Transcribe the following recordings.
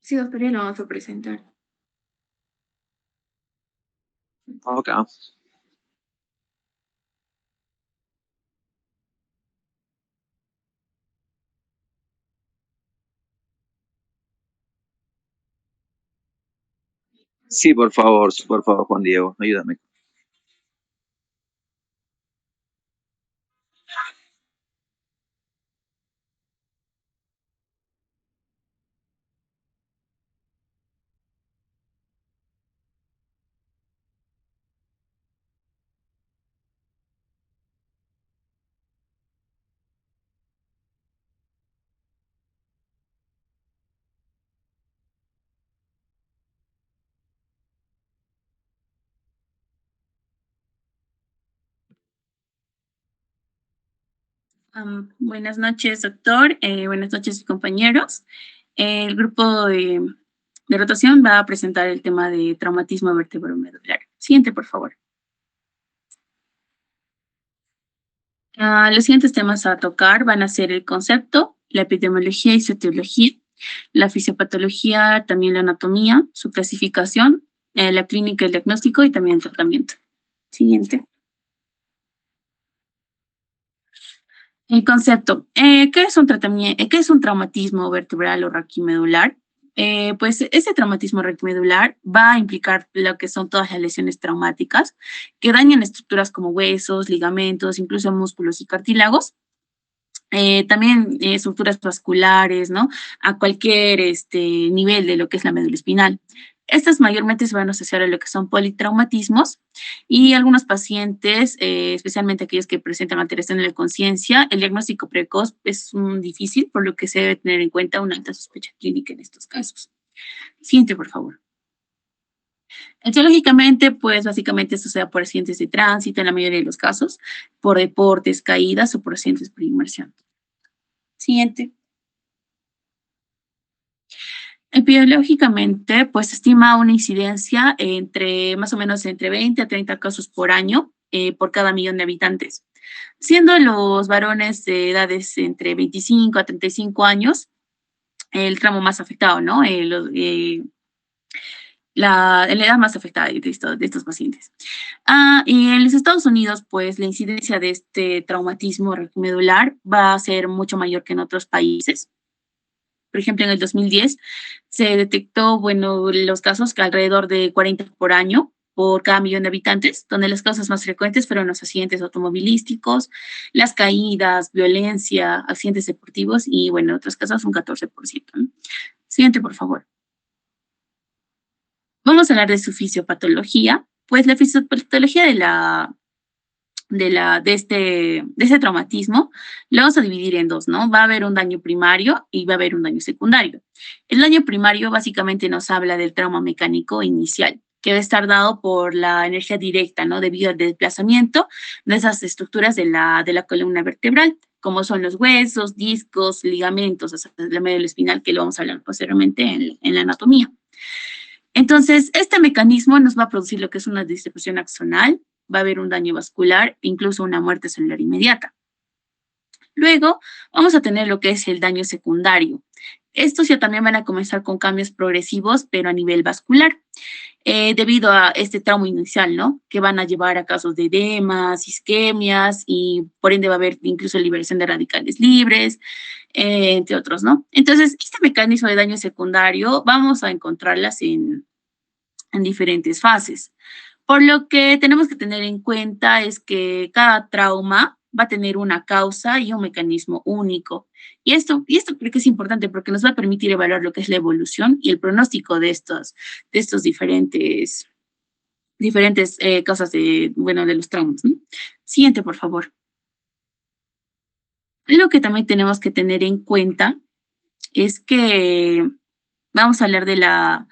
Sí, doctor, ya lo vamos a presentar. Ok. Sí, por favor, Juan Diego, ayúdame. Buenas noches, doctor. Buenas noches, compañeros. El grupo de rotación va a presentar el tema de traumatismo vertebromedular. Siguiente, por favor. Los siguientes temas a tocar van a ser el concepto, la epidemiología y su etiología, la fisiopatología, también la anatomía, su clasificación, la clínica, el diagnóstico y también el tratamiento. Siguiente. El concepto. ¿Qué es un tratamiento, qué es un traumatismo vertebral o raquimedular? Pues ese traumatismo raquimedular va a implicar lo que son todas las lesiones traumáticas que dañan estructuras como huesos, ligamentos, incluso músculos y cartílagos. También estructuras vasculares, ¿no? A cualquier nivel de lo que es la médula espinal. Estas mayormente se van a asociar a lo que son politraumatismos y algunos pacientes, especialmente aquellos que presentan alteración de la conciencia, el diagnóstico precoz es difícil, por lo que se debe tener en cuenta una alta sospecha clínica en estos casos. Siguiente, por favor. Etiológicamente, pues básicamente esto se da por accidentes de tránsito en la mayoría de los casos, por deportes, caídas o por accidentes por inmersión. Siguiente. Epidemiológicamente, pues se estima una incidencia entre más o menos entre 20 a 30 casos por año por cada millón de habitantes, siendo los varones de edades entre 25 a 35 años el tramo más afectado, ¿no? La edad más afectada de estos pacientes. Y en los Estados Unidos, pues la incidencia de este traumatismo medular va a ser mucho mayor que en otros países. Por ejemplo, en el 2010 se detectó, bueno, los casos que alrededor de 40 por año por cada millón de habitantes, donde las causas más frecuentes fueron los accidentes automovilísticos, las caídas, violencia, accidentes deportivos y, bueno, en otros casos un 14%. ¿No? Siguiente, por favor. Vamos a hablar de su fisiopatología. Pues la fisiopatología de este traumatismo, lo vamos a dividir en dos, ¿no? Va a haber un daño primario y va a haber un daño secundario. El daño primario básicamente nos habla del trauma mecánico inicial, que debe estar dado por la energía directa, ¿no? Debido al desplazamiento de esas estructuras de la columna vertebral, como son los huesos, discos, ligamentos, o sea, la médula espinal, que lo vamos a hablar posteriormente en la anatomía. Entonces, este mecanismo nos va a producir lo que es una distribución axonal, va a haber un daño vascular, incluso una muerte celular inmediata. Luego, vamos a tener lo que es el daño secundario. Estos ya también van a comenzar con cambios progresivos, pero a nivel vascular, debido a este trauma inicial, ¿no? Que van a llevar a casos de edemas, isquemias y por ende va a haber incluso liberación de radicales libres, entre otros, ¿no? Entonces, este mecanismo de daño secundario vamos a encontrarlas en diferentes fases. Por lo que tenemos que tener en cuenta es que cada trauma va a tener una causa y un mecanismo único. Y esto creo que es importante porque nos va a permitir evaluar lo que es la evolución y el pronóstico de estos diferentes causas de, bueno, de los traumas. ¿No? Siguiente, por favor. Lo que también tenemos que tener en cuenta es que vamos a hablar de la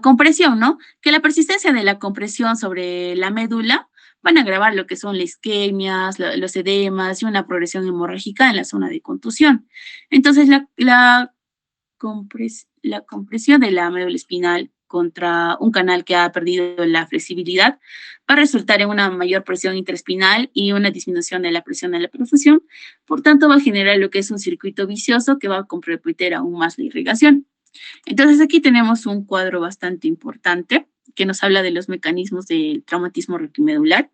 compresión, ¿no? Que la persistencia de la compresión sobre la médula van a agravar lo que son las isquemias, los edemas y una progresión hemorrágica en la zona de contusión. Entonces, la compresión de la médula espinal contra un canal que ha perdido la flexibilidad va a resultar en una mayor presión intraespinal y una disminución de la presión de la perfusión. Por tanto, va a generar lo que es un circuito vicioso que va a comprometer aún más la irrigación. Entonces aquí tenemos un cuadro bastante importante que nos habla de los mecanismos del traumatismo retromedular.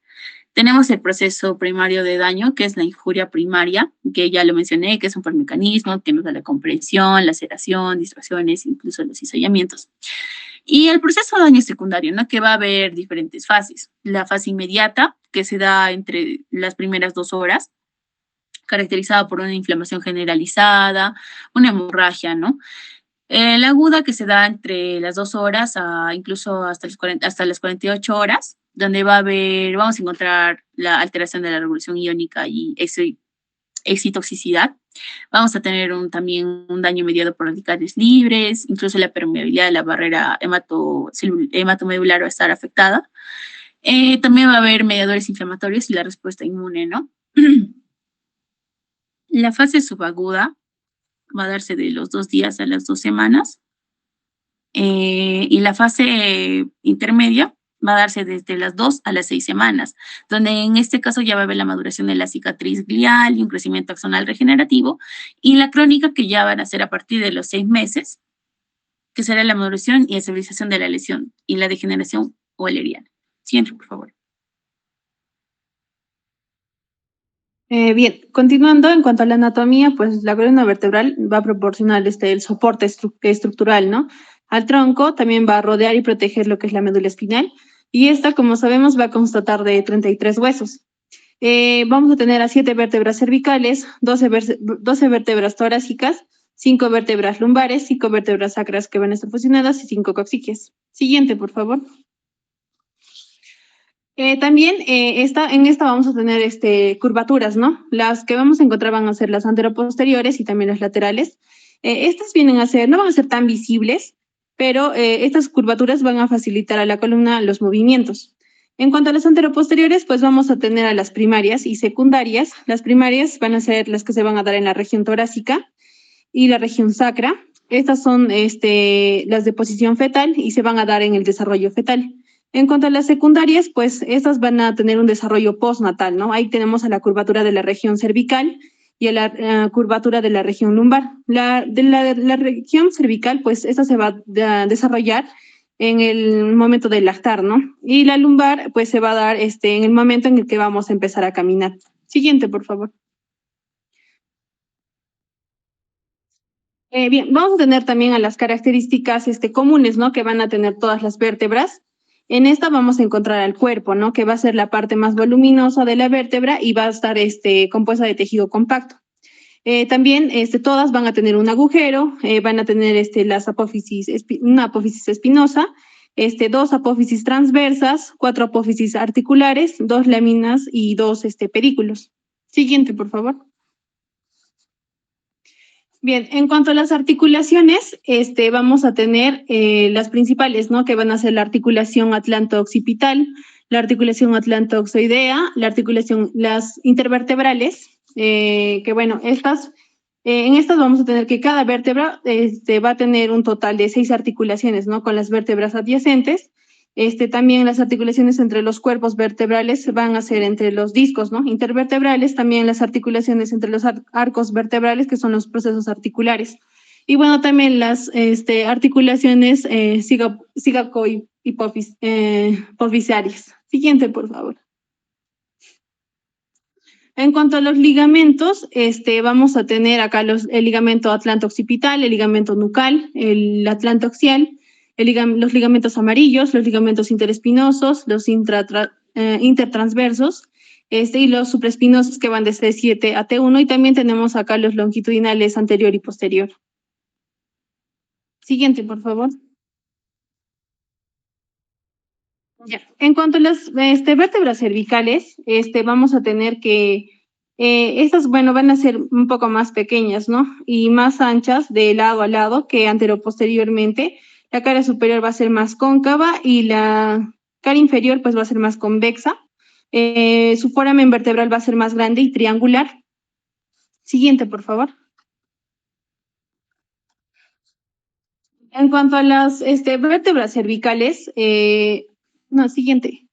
Tenemos el proceso primario de daño, que es la injuria primaria, que ya lo mencioné, que es un mecanismo que nos da la compresión, laceración, distracciones, incluso los cizallamientos. Y el proceso de daño secundario, ¿no? Que va a haber diferentes fases. La fase inmediata, que se da entre las primeras 2 horas, caracterizada por una inflamación generalizada, una hemorragia, ¿no? La aguda que se da entre las 2 horas a incluso hasta las 48 horas, donde vamos a encontrar la alteración de la revolución iónica y excitoxicidad. Vamos a tener también un daño mediado por radicales libres, incluso la permeabilidad de la barrera hematomedular va a estar afectada. También va a haber mediadores inflamatorios y la respuesta inmune, ¿no? La fase subaguda va a darse de los 2 días a las 2 semanas. Y la fase intermedia va a darse desde las 2 a las 6 semanas, donde en este caso ya va a haber la maduración de la cicatriz glial y un crecimiento axonal regenerativo, y la crónica que ya van a ser a partir de los 6 meses, que será la maduración y estabilización de la lesión y la degeneración walleriana. Siguiente, por favor. Bien, continuando en cuanto a la anatomía, pues la columna vertebral va a proporcionar el soporte estructural, ¿no? Al tronco también va a rodear y proteger lo que es la médula espinal, y esta, como sabemos, va a constar de 33 huesos. Vamos a tener a 7 vértebras cervicales, 12 vértebras torácicas, 5 vértebras lumbares, 5 vértebras sacras que van a estar fusionadas y 5 coxígeas. Siguiente, por favor. También en esta vamos a tener curvaturas, ¿no? Las que vamos a encontrar van a ser las anteroposteriores y también las laterales. Estas vienen a ser, no van a ser tan visibles, pero estas curvaturas van a facilitar a la columna los movimientos. En cuanto a las anteroposteriores, pues vamos a tener a las primarias y secundarias. Las primarias van a ser las que se van a dar en la región torácica y la región sacra. Estas son las de posición fetal y se van a dar en el desarrollo fetal. En cuanto a las secundarias, pues estas van a tener un desarrollo postnatal, ¿no? Ahí tenemos a la curvatura de la región cervical y a la curvatura de la región lumbar. La región cervical, pues esta se va a desarrollar en el momento del lactar, ¿no? Y la lumbar, pues se va a dar en el momento en el que vamos a empezar a caminar. Siguiente, por favor. Bien, vamos a tener también a las características comunes, ¿no? Que van a tener todas las vértebras. En esta vamos a encontrar al cuerpo, ¿no? Que va a ser la parte más voluminosa de la vértebra y va a estar compuesta de tejido compacto. También todas van a tener un agujero, van a tener una apófisis espinosa, 2 apófisis transversas, 4 apófisis articulares, 2 láminas y 2 pedículos. Siguiente, por favor. Bien, en cuanto a las articulaciones, vamos a tener las principales, ¿no? Que van a ser la articulación atlanto-occipital, la articulación atlanto-oxoidea, las intervertebrales, que bueno, en estas vamos a tener que cada vértebra va a tener un total de 6 articulaciones, ¿no? Con las vértebras adyacentes. También las articulaciones entre los cuerpos vertebrales van a ser entre los discos, ¿no? Intervertebrales, también las articulaciones entre los arcos vertebrales, que son los procesos articulares. Y bueno, también las articulaciones cigacohipofisarias. Siguiente, por favor. En cuanto a los ligamentos, vamos a tener acá el ligamento atlanto-occipital, el ligamento nucal, el atlanto-axial, los ligamentos amarillos, los ligamentos interespinosos, los intertransversos, y los supraespinosos que van de T7 a T1, y también tenemos acá los longitudinales anterior y posterior. Siguiente, por favor. Ya. En cuanto a las vértebras cervicales, vamos a tener que estas, bueno, van a ser un poco más pequeñas, ¿no? Y más anchas de lado a lado que anteroposteriormente. La cara superior va a ser más cóncava y la cara inferior pues va a ser más convexa. Su foramen vertebral va a ser más grande y triangular. Siguiente, por favor. En cuanto a las vértebras cervicales, no, siguiente.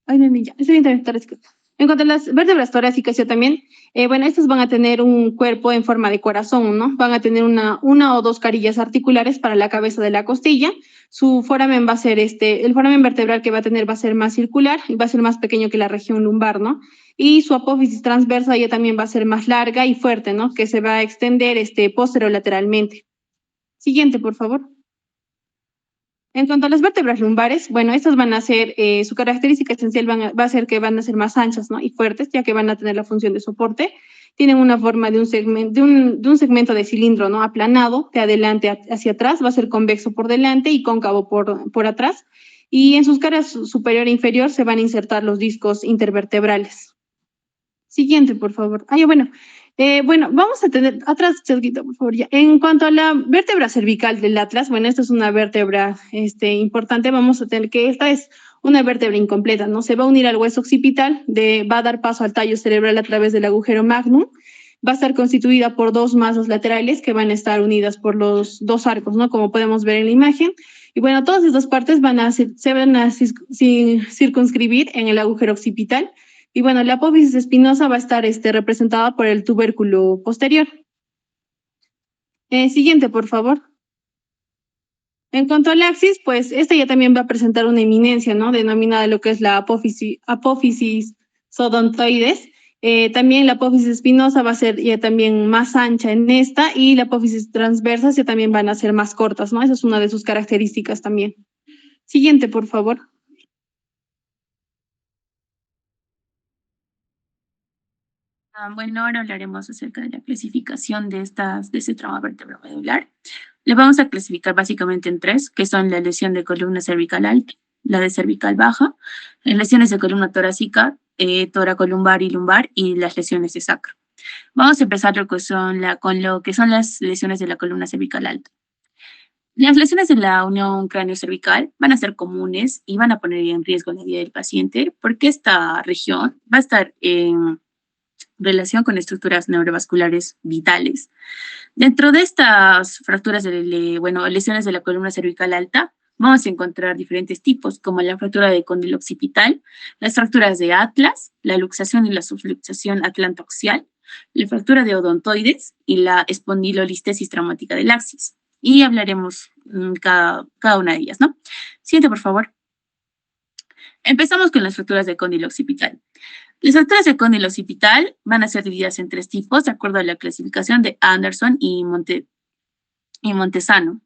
Ay, no, ya, estoy intentando escribir. En cuanto a las vértebras torácicas, yo también, bueno, estas van a tener un cuerpo en forma de corazón, ¿no? Van a tener una o dos carillas articulares para la cabeza de la costilla. Su foramen va a ser el foramen vertebral que va a tener va a ser más circular y va a ser más pequeño que la región lumbar, ¿no? Y su apófisis transversa ya también va a ser más larga y fuerte, ¿no? Que se va a extender posterolateralmente. Siguiente, por favor. En cuanto a las vértebras lumbares, bueno, estas van a ser, su característica esencial va a ser que van a ser más anchas, ¿no? Y fuertes, ya que van a tener la función de soporte. Tienen una forma de un segmento de cilindro, ¿no? Aplanado, de adelante hacia atrás, va a ser convexo por delante y cóncavo por atrás. Y en sus caras superior e inferior se van a insertar los discos intervertebrales. Siguiente, por favor. Bueno, vamos a tener atrás, Chasquito, por favor. Ya. En cuanto a la vértebra cervical del atlas, bueno, esta es una vértebra importante. Vamos a tener que esta es una vértebra incompleta, ¿no? Se va a unir al hueso occipital, va a dar paso al tallo cerebral a través del agujero magnum. Va a estar constituida por dos masas laterales que van a estar unidas por los dos arcos, ¿no? Como podemos ver en la imagen. Y bueno, todas estas partes se van a circunscribir en el agujero occipital. Y bueno, la apófisis espinosa va a estar representada por el tubérculo posterior. Siguiente, por favor. En cuanto al axis, pues esta ya también va a presentar una eminencia, ¿no? Denominada lo que es la apófisis odontoides. También la apófisis espinosa va a ser ya también más ancha en esta y la apófisis transversas ya también van a ser más cortas, ¿no? Esa es una de sus características también. Siguiente, por favor. Bueno, ahora hablaremos acerca de la clasificación de ese trauma vertebromedular. Le vamos a clasificar básicamente en tres, que son la lesión de columna cervical alta, la de cervical baja, las lesiones de columna torácica, toracolumbar y lumbar, y las lesiones de sacro. Vamos a empezar con lo que son las lesiones de la columna cervical alta. Las lesiones de la unión cráneo-cervical van a ser comunes y van a poner en riesgo la vida del paciente porque esta región va a estar en relación con estructuras neurovasculares vitales. Dentro de estas fracturas, lesiones de la columna cervical alta, vamos a encontrar diferentes tipos, como la fractura de cóndilo occipital, las fracturas de atlas, la luxación y la subluxación atlantoaxial, la fractura de odontoides y la espondilolistesis traumática del axis. Y hablaremos cada una de ellas, ¿no? Siguiente, por favor. Empezamos con las fracturas de cóndilo occipital. Las fracturas de cóndilo occipital van a ser divididas en tres tipos, de acuerdo a la clasificación de Anderson y Montesano.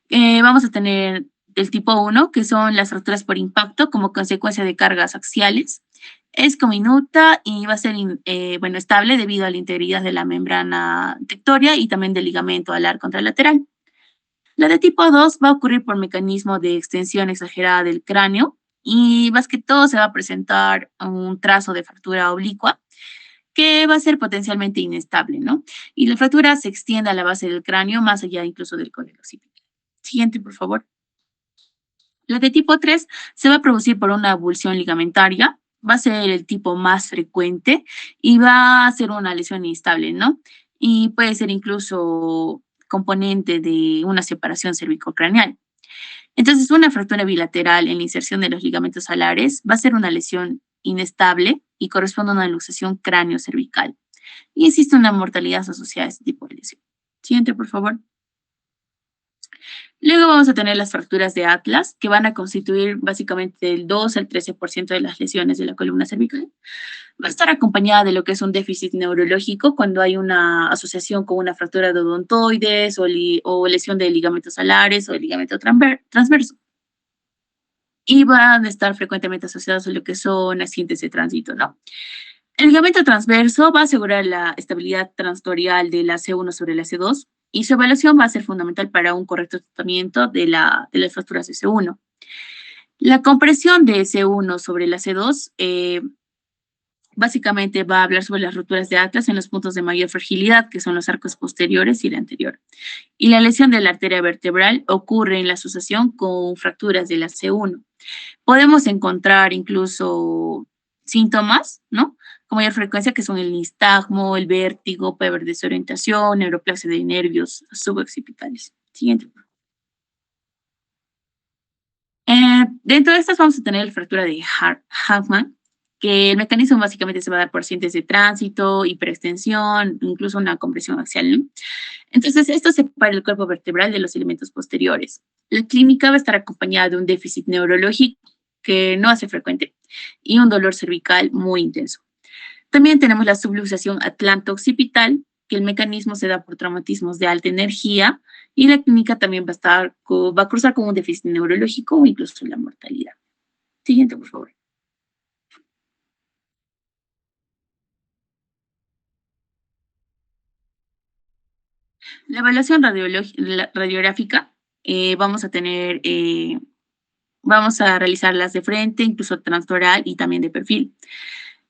Vamos a tener el tipo 1, que son las fracturas por impacto como consecuencia de cargas axiales. Es cominuta y va a ser estable debido a la integridad de la membrana tectoria y también del ligamento alar contralateral. La de tipo 2 va a ocurrir por mecanismo de extensión exagerada del cráneo y más que todo se va a presentar un trazo de fractura oblicua que va a ser potencialmente inestable, ¿no? Y la fractura se extiende a la base del cráneo, más allá incluso del cóndilo occipital. Siguiente, por favor. La de tipo 3 se va a producir por una avulsión ligamentaria, va a ser el tipo más frecuente y va a ser una lesión inestable, ¿no? Y puede ser incluso componente de una separación cervicocraneal. Entonces, una fractura bilateral en la inserción de los ligamentos alares va a ser una lesión inestable y corresponde a una luxación cráneo-cervical. Y existe una mortalidad asociada a este tipo de lesión. Siguiente, por favor. Luego vamos a tener las fracturas de atlas, que van a constituir básicamente el 2 al 13% de las lesiones de la columna cervical. Va a estar acompañada de lo que es un déficit neurológico cuando hay una asociación con una fractura de odontoides o lesión de ligamentos alares o de ligamento transverso. Y van a estar frecuentemente asociados a lo que son accidentes de tránsito, ¿no? El ligamento transverso va a asegurar la estabilidad transtorial de la C1 sobre la C2 y su evaluación va a ser fundamental para un correcto tratamiento de las fracturas de C1. La compresión de C1 sobre la C2 básicamente va a hablar sobre las rupturas de atlas en los puntos de mayor fragilidad, que son los arcos posteriores y el anterior. Y la lesión de la arteria vertebral ocurre en la asociación con fracturas de la C1. Podemos encontrar incluso síntomas, ¿no? Con mayor frecuencia, que son el nistagmo, el vértigo, puede haber desorientación, neuroplasia de nervios suboccipitales. Siguiente. Dentro de estas vamos a tener la fractura de Hartmann, que el mecanismo básicamente se va a dar por accidentes de tránsito, hiperextensión, incluso una compresión axial, ¿no? Entonces, esto separa el cuerpo vertebral de los elementos posteriores. La clínica va a estar acompañada de un déficit neurológico que no hace frecuente y un dolor cervical muy intenso. También tenemos la subluxación atlanto-occipital, que el mecanismo se da por traumatismos de alta energía y la clínica también va a cruzar con un déficit neurológico o incluso la mortalidad. Siguiente, por favor. La evaluación radiográfica, vamos a realizar las de frente, incluso transtoral y también de perfil.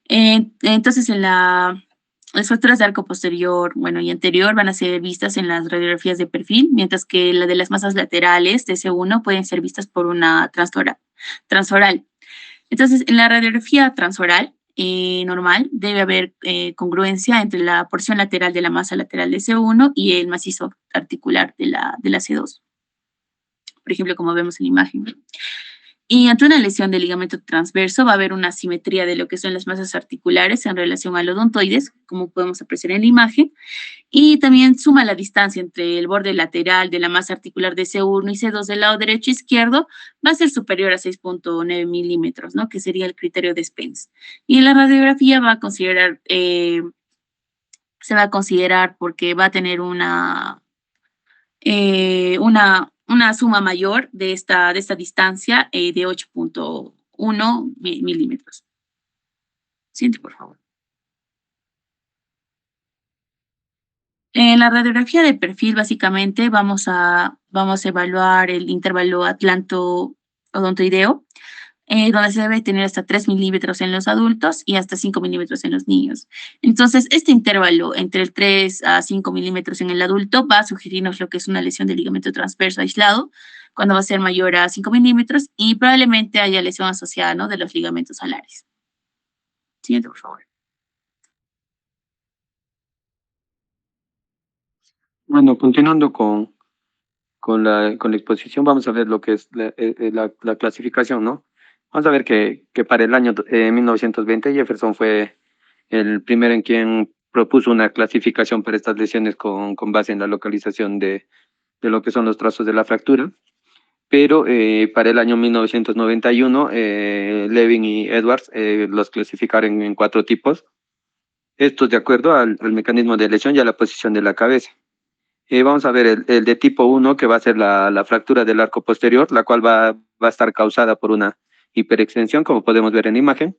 Entonces, las fracturas de arco posterior, bueno, y anterior van a ser vistas en las radiografías de perfil, mientras que la de las masas laterales de C1 pueden ser vistas por una transoral. Entonces, en la radiografía transoral normal debe haber congruencia entre la porción lateral de la masa lateral de C1 y el macizo articular de la C2, por ejemplo, como vemos en la imagen. Y ante una lesión del ligamento transverso va a haber una asimetría de lo que son las masas articulares en relación al odontoides, como podemos apreciar en la imagen, y también suma la distancia entre el borde lateral de la masa articular de C1 y C2 del lado derecho e izquierdo va a ser superior a 6.9 milímetros, ¿no? Que sería el criterio de Spence. Y en la radiografía se va a considerar porque va a tener una suma mayor de esta distancia de 8.1 milímetros. Siguiente, por favor. En la radiografía de perfil, básicamente, vamos a evaluar el intervalo atlanto-odontoideo, donde se debe tener hasta 3 milímetros en los adultos y hasta 5 milímetros en los niños. Entonces, este intervalo entre el 3 a 5 milímetros en el adulto va a sugerirnos lo que es una lesión del ligamento transverso aislado, cuando va a ser mayor a 5 milímetros y probablemente haya lesión asociada, ¿no?, de los ligamentos alares. Siguiente, por favor. Bueno, continuando con la exposición, vamos a ver lo que es la clasificación, ¿no? Vamos a ver que para el año 1920 Jefferson fue el primero en quien propuso una clasificación para estas lesiones con base en la localización de lo que son los trazos de la fractura. Pero para el año 1991, Levin y Edwards los clasificaron en 4 tipos. Estos de acuerdo al mecanismo de lesión y a la posición de la cabeza. Vamos a ver el de tipo 1, que va a ser la fractura del arco posterior, la cual va a estar causada por una hiperextensión, como podemos ver en la imagen.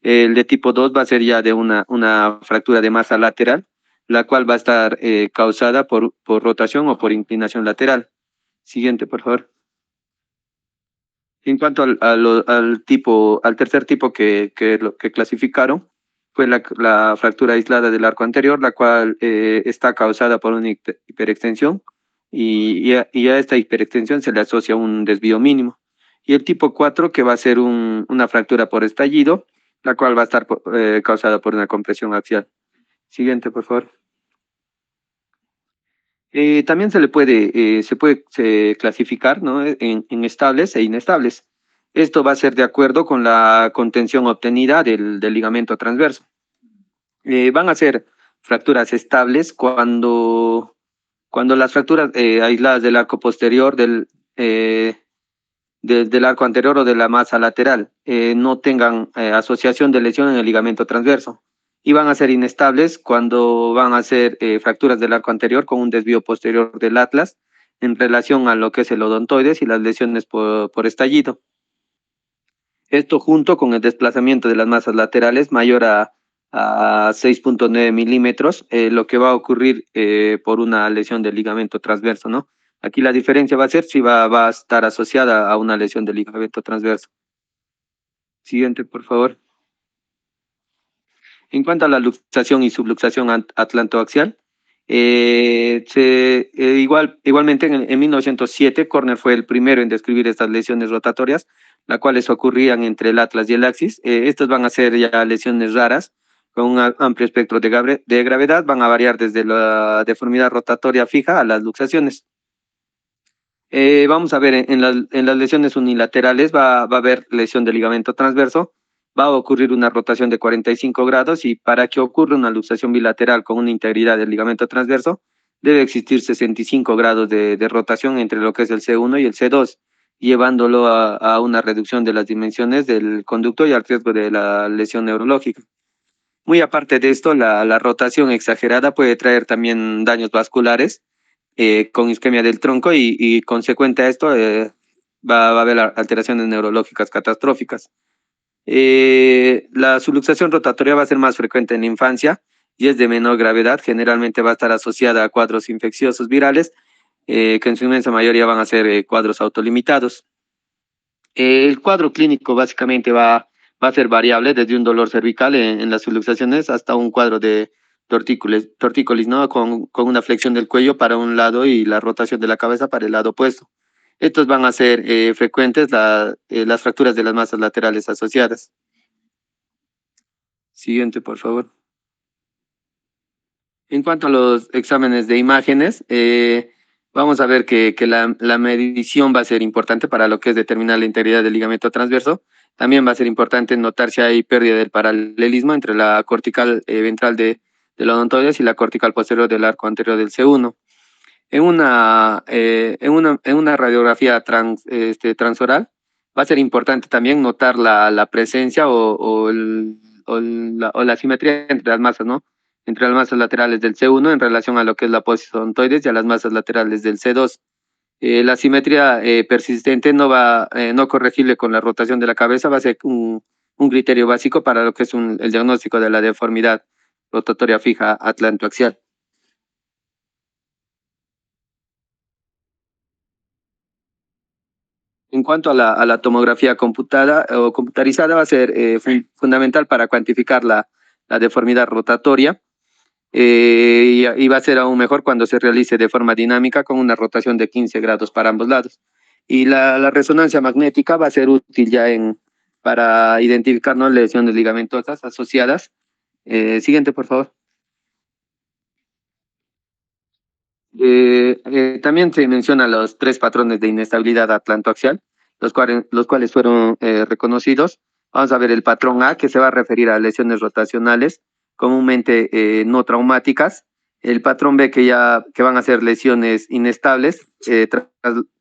El de tipo 2 va a ser ya de una fractura de masa lateral, la cual va a estar causada por rotación o por inclinación lateral. Siguiente, por favor. En cuanto al tercer tipo que clasificaron, fue la fractura aislada del arco anterior, la cual está causada por una hiperextensión y a esta hiperextensión se le asocia un desvío mínimo. Y el tipo 4, que va a ser una fractura por estallido, la cual va a estar causada por una compresión axial. Siguiente, por favor. También se puede clasificar, ¿no?, en estables e inestables. Esto va a ser de acuerdo con la contención obtenida del ligamento transverso. Van a ser fracturas estables cuando las fracturas aisladas del arco posterior, del arco anterior o de la masa lateral no tengan asociación de lesión en el ligamento transverso. Y van a ser inestables cuando van a ser fracturas del arco anterior con un desvío posterior del atlas en relación a lo que es el odontoides y las lesiones por estallido. Esto junto con el desplazamiento de las masas laterales mayor a 6.9 milímetros, lo que va a ocurrir por una lesión del ligamento transverso, ¿no? Aquí la diferencia va a ser si va a estar asociada a una lesión del ligamento transverso. Siguiente, por favor. En cuanto a la luxación y subluxación atlantoaxial, igualmente en 1907, Corner fue el primero en describir estas lesiones rotatorias, las cuales ocurrían entre el atlas y el axis. Estas van a ser ya lesiones raras, con un amplio espectro de gravedad, van a variar desde la deformidad rotatoria fija a las luxaciones. Vamos a ver, en las lesiones unilaterales va a haber lesión del ligamento transverso, va a ocurrir una rotación de 45 grados y para que ocurra una luxación bilateral con una integridad del ligamento transverso, debe existir 65 grados de rotación entre lo que es el C1 y el C2, llevándolo a una reducción de las dimensiones del conducto y al riesgo de la lesión neurológica. Muy aparte de esto, la rotación exagerada puede traer también daños vasculares con isquemia del tronco y consecuente a esto va a haber alteraciones neurológicas catastróficas. La subluxación rotatoria va a ser más frecuente en la infancia y es de menor gravedad. Generalmente va a estar asociada a cuadros infecciosos virales, que en su inmensa mayoría van a ser cuadros autolimitados. El cuadro clínico básicamente va a ser variable desde un dolor cervical en las subluxaciones hasta un cuadro de tortícolis, ¿no? Con una flexión del cuello para un lado y la rotación de la cabeza para el lado opuesto. Estos van a ser frecuentes las fracturas de las masas laterales asociadas. Siguiente, por favor. En cuanto a los exámenes de imágenes, vamos a ver que la medición va a ser importante para lo que es determinar la integridad del ligamento transverso. También va a ser importante notar si hay pérdida del paralelismo entre la cortical ventral de la odontoides y la cortical posterior del arco anterior del C1. En una radiografía transoral va a ser importante también notar la presencia o la simetría entre las masas, ¿no? Entre las masas laterales del C1 en relación a lo que es la apófisis odontoides y a las masas laterales del C2. La simetría persistente no corregible con la rotación de la cabeza va a ser un criterio básico para lo que es el diagnóstico de la deformidad rotatoria fija atlantoaxial. En cuanto a la tomografía computada o computarizada, va a ser fundamental para cuantificar la deformidad rotatoria y va a ser aún mejor cuando se realice de forma dinámica con una rotación de 15 grados para ambos lados. Y la resonancia magnética va a ser útil ya para identificar, ¿no?, lesiones ligamentosas asociadas. Siguiente, por favor. También se mencionan los 3 patrones de inestabilidad atlantoaxial, los cuales fueron reconocidos. Vamos a ver el patrón A, que se va a referir a lesiones rotacionales, comúnmente no traumáticas. El patrón B, que van a ser lesiones inestables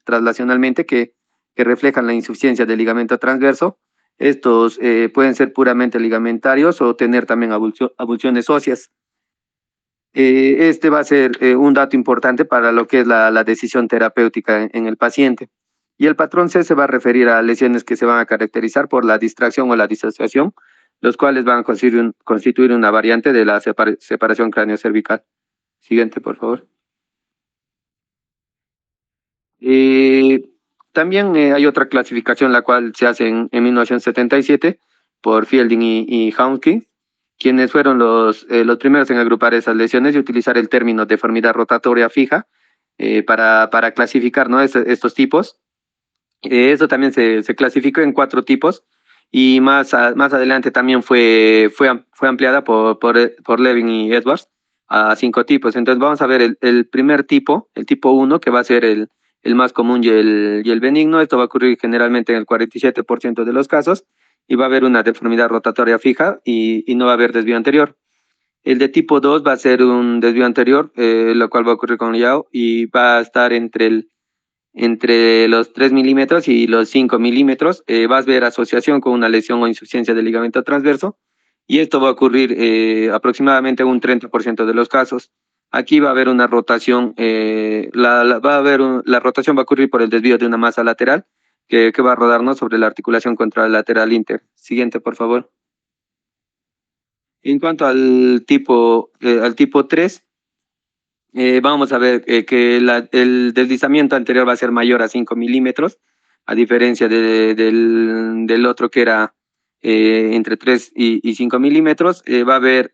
traslacionalmente, que reflejan la insuficiencia del ligamento transverso. Estos pueden ser puramente ligamentarios o tener también avulsiones óseas. Este va a ser un dato importante para lo que es la decisión terapéutica en el paciente. Y el patrón C se va a referir a lesiones que se van a caracterizar por la distracción o la disociación, los cuales van a constituir una variante de la separación cráneo-cervical. Siguiente, por favor. También hay otra clasificación, la cual se hace en 1977 por Fielding y Hounsky, quienes fueron los primeros en agrupar esas lesiones y utilizar el término deformidad rotatoria fija para clasificar, ¿no?, estos tipos. Eso también se clasificó en 4 tipos y más adelante también fue ampliada por Levin y Edwards a 5 tipos. Entonces vamos a ver el primer tipo, el tipo 1, que va a ser el más común y el benigno. Esto va a ocurrir generalmente en el 47% de los casos y va a haber una deformidad rotatoria fija y no va a haber desvío anterior. El de tipo 2 va a ser un desvío anterior, lo cual va a ocurrir con Yao y va a estar entre los 3 milímetros y los 5 milímetros. Vas a ver asociación con una lesión o insuficiencia del ligamento transverso y esto va a ocurrir aproximadamente en un 30% de los casos. Aquí va a haber una rotación, la rotación va a ocurrir por el desvío de una masa lateral que va a rodarnos sobre la articulación contralateral inter. Siguiente, por favor. En cuanto al tipo 3, vamos a ver que el deslizamiento anterior va a ser mayor a 5 milímetros, a diferencia del otro que era entre 3 y 5 milímetros. Va a haber,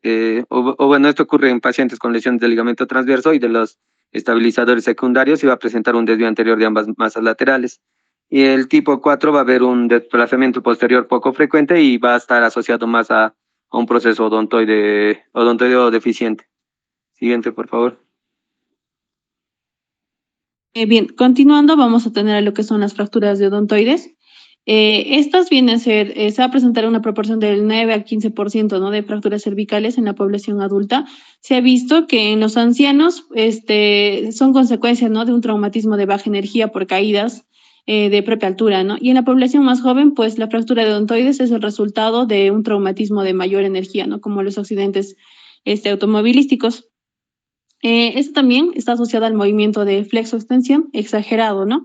bueno, esto ocurre en pacientes con lesiones del ligamento transverso y de los estabilizadores secundarios y va a presentar un desvío anterior de ambas masas laterales. Y el tipo 4 va a haber un desplazamiento posterior poco frecuente y va a estar asociado más a un proceso odontoideo deficiente. Siguiente, por favor. Bien, continuando, vamos a tener lo que son las fracturas de odontoides. Estas vienen a ser, se va a presentar una proporción del 9 al 15%, ¿no? De fracturas cervicales en la población adulta. Se ha visto que en los ancianos son consecuencias, ¿no? De un traumatismo de baja energía por caídas de propia altura, ¿no? Y en la población más joven, pues la fractura de odontoides es el resultado de un traumatismo de mayor energía, ¿no? Como los accidentes automovilísticos. Esto también está asociado al movimiento de flexo-extensión exagerado, ¿no?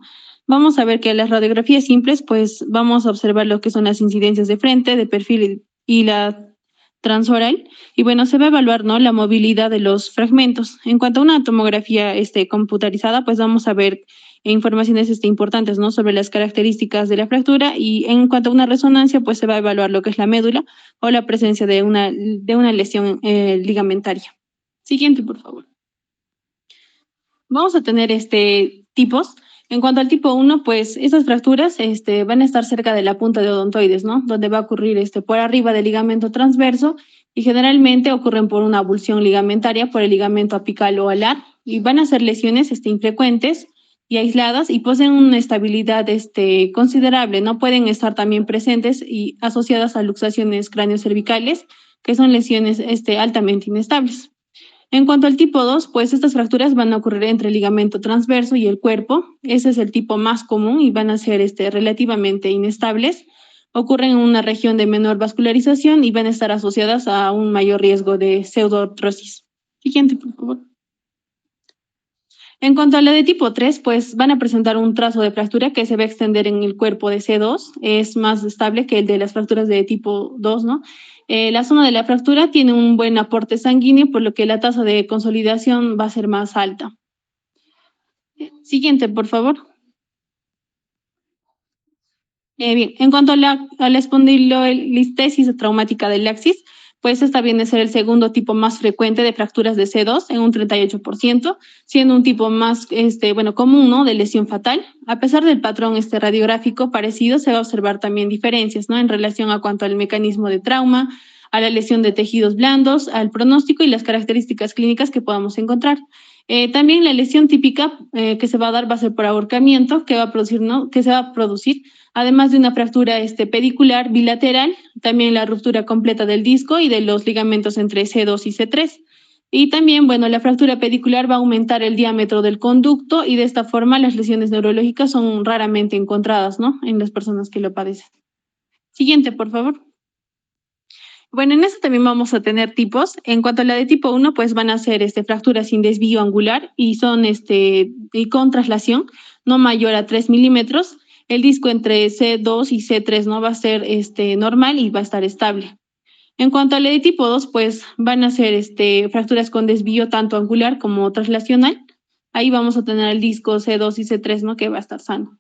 Vamos a ver que las radiografías simples, pues vamos a observar lo que son las incidencias de frente, de perfil y la transoral. Y bueno, se va a evaluar, ¿no? La movilidad de los fragmentos. En cuanto a una tomografía computarizada, pues vamos a ver informaciones importantes, ¿no? Sobre las características de la fractura, y en cuanto a una resonancia, pues se va a evaluar lo que es la médula o la presencia de una lesión ligamentaria. Siguiente, por favor. Vamos a tener tipos. En cuanto al tipo 1, pues estas fracturas van a estar cerca de la punta de odontoides, ¿no? Donde va a ocurrir por arriba del ligamento transverso, y generalmente ocurren por una abulsión ligamentaria por el ligamento apical o alar, y van a ser lesiones infrecuentes y aisladas, y poseen una estabilidad considerable, ¿no? Pueden estar también presentes y asociadas a luxaciones craneocervicales, que son lesiones altamente inestables. En cuanto al tipo 2, pues estas fracturas van a ocurrir entre el ligamento transverso y el cuerpo. Ese es el tipo más común y van a ser relativamente inestables. Ocurren en una región de menor vascularización y van a estar asociadas a un mayor riesgo de pseudoartrosis. Siguiente, por favor. En cuanto a la de tipo 3, pues van a presentar un trazo de fractura que se va a extender en el cuerpo de C2, es más estable que el de las fracturas de tipo 2, ¿no? La zona de la fractura tiene un buen aporte sanguíneo, por lo que la tasa de consolidación va a ser más alta. Siguiente, por favor. Bien, en cuanto a la espondilolistesis traumática del axis, pues esta viene a ser el segundo tipo más frecuente de fracturas de C2 en un 38%, siendo un tipo más común, ¿no? De lesión fatal. A pesar del patrón radiográfico parecido, se va a observar también diferencias, ¿no? En relación a cuanto al mecanismo de trauma, a la lesión de tejidos blandos, al pronóstico y las características clínicas que podamos encontrar. También la lesión típica que se va a dar va a ser por ahorcamiento, que se va a producir, además de una fractura pedicular bilateral, también la ruptura completa del disco y de los ligamentos entre C2 y C3. Y también, bueno, la fractura pedicular va a aumentar el diámetro del conducto, y de esta forma las lesiones neurológicas son raramente encontradas, ¿no? En las personas que lo padecen. Siguiente, por favor. Bueno, en eso también vamos a tener tipos. En cuanto a la de tipo 1, pues van a ser fracturas sin desvío angular y son y con traslación no mayor a 3 milímetros. El disco entre C2 y C3 no va a ser normal y va a estar estable. En cuanto a la de tipo 2, pues van a ser fracturas con desvío tanto angular como traslacional. Ahí vamos a tener el disco C2 y C3, ¿no? Que va a estar sano.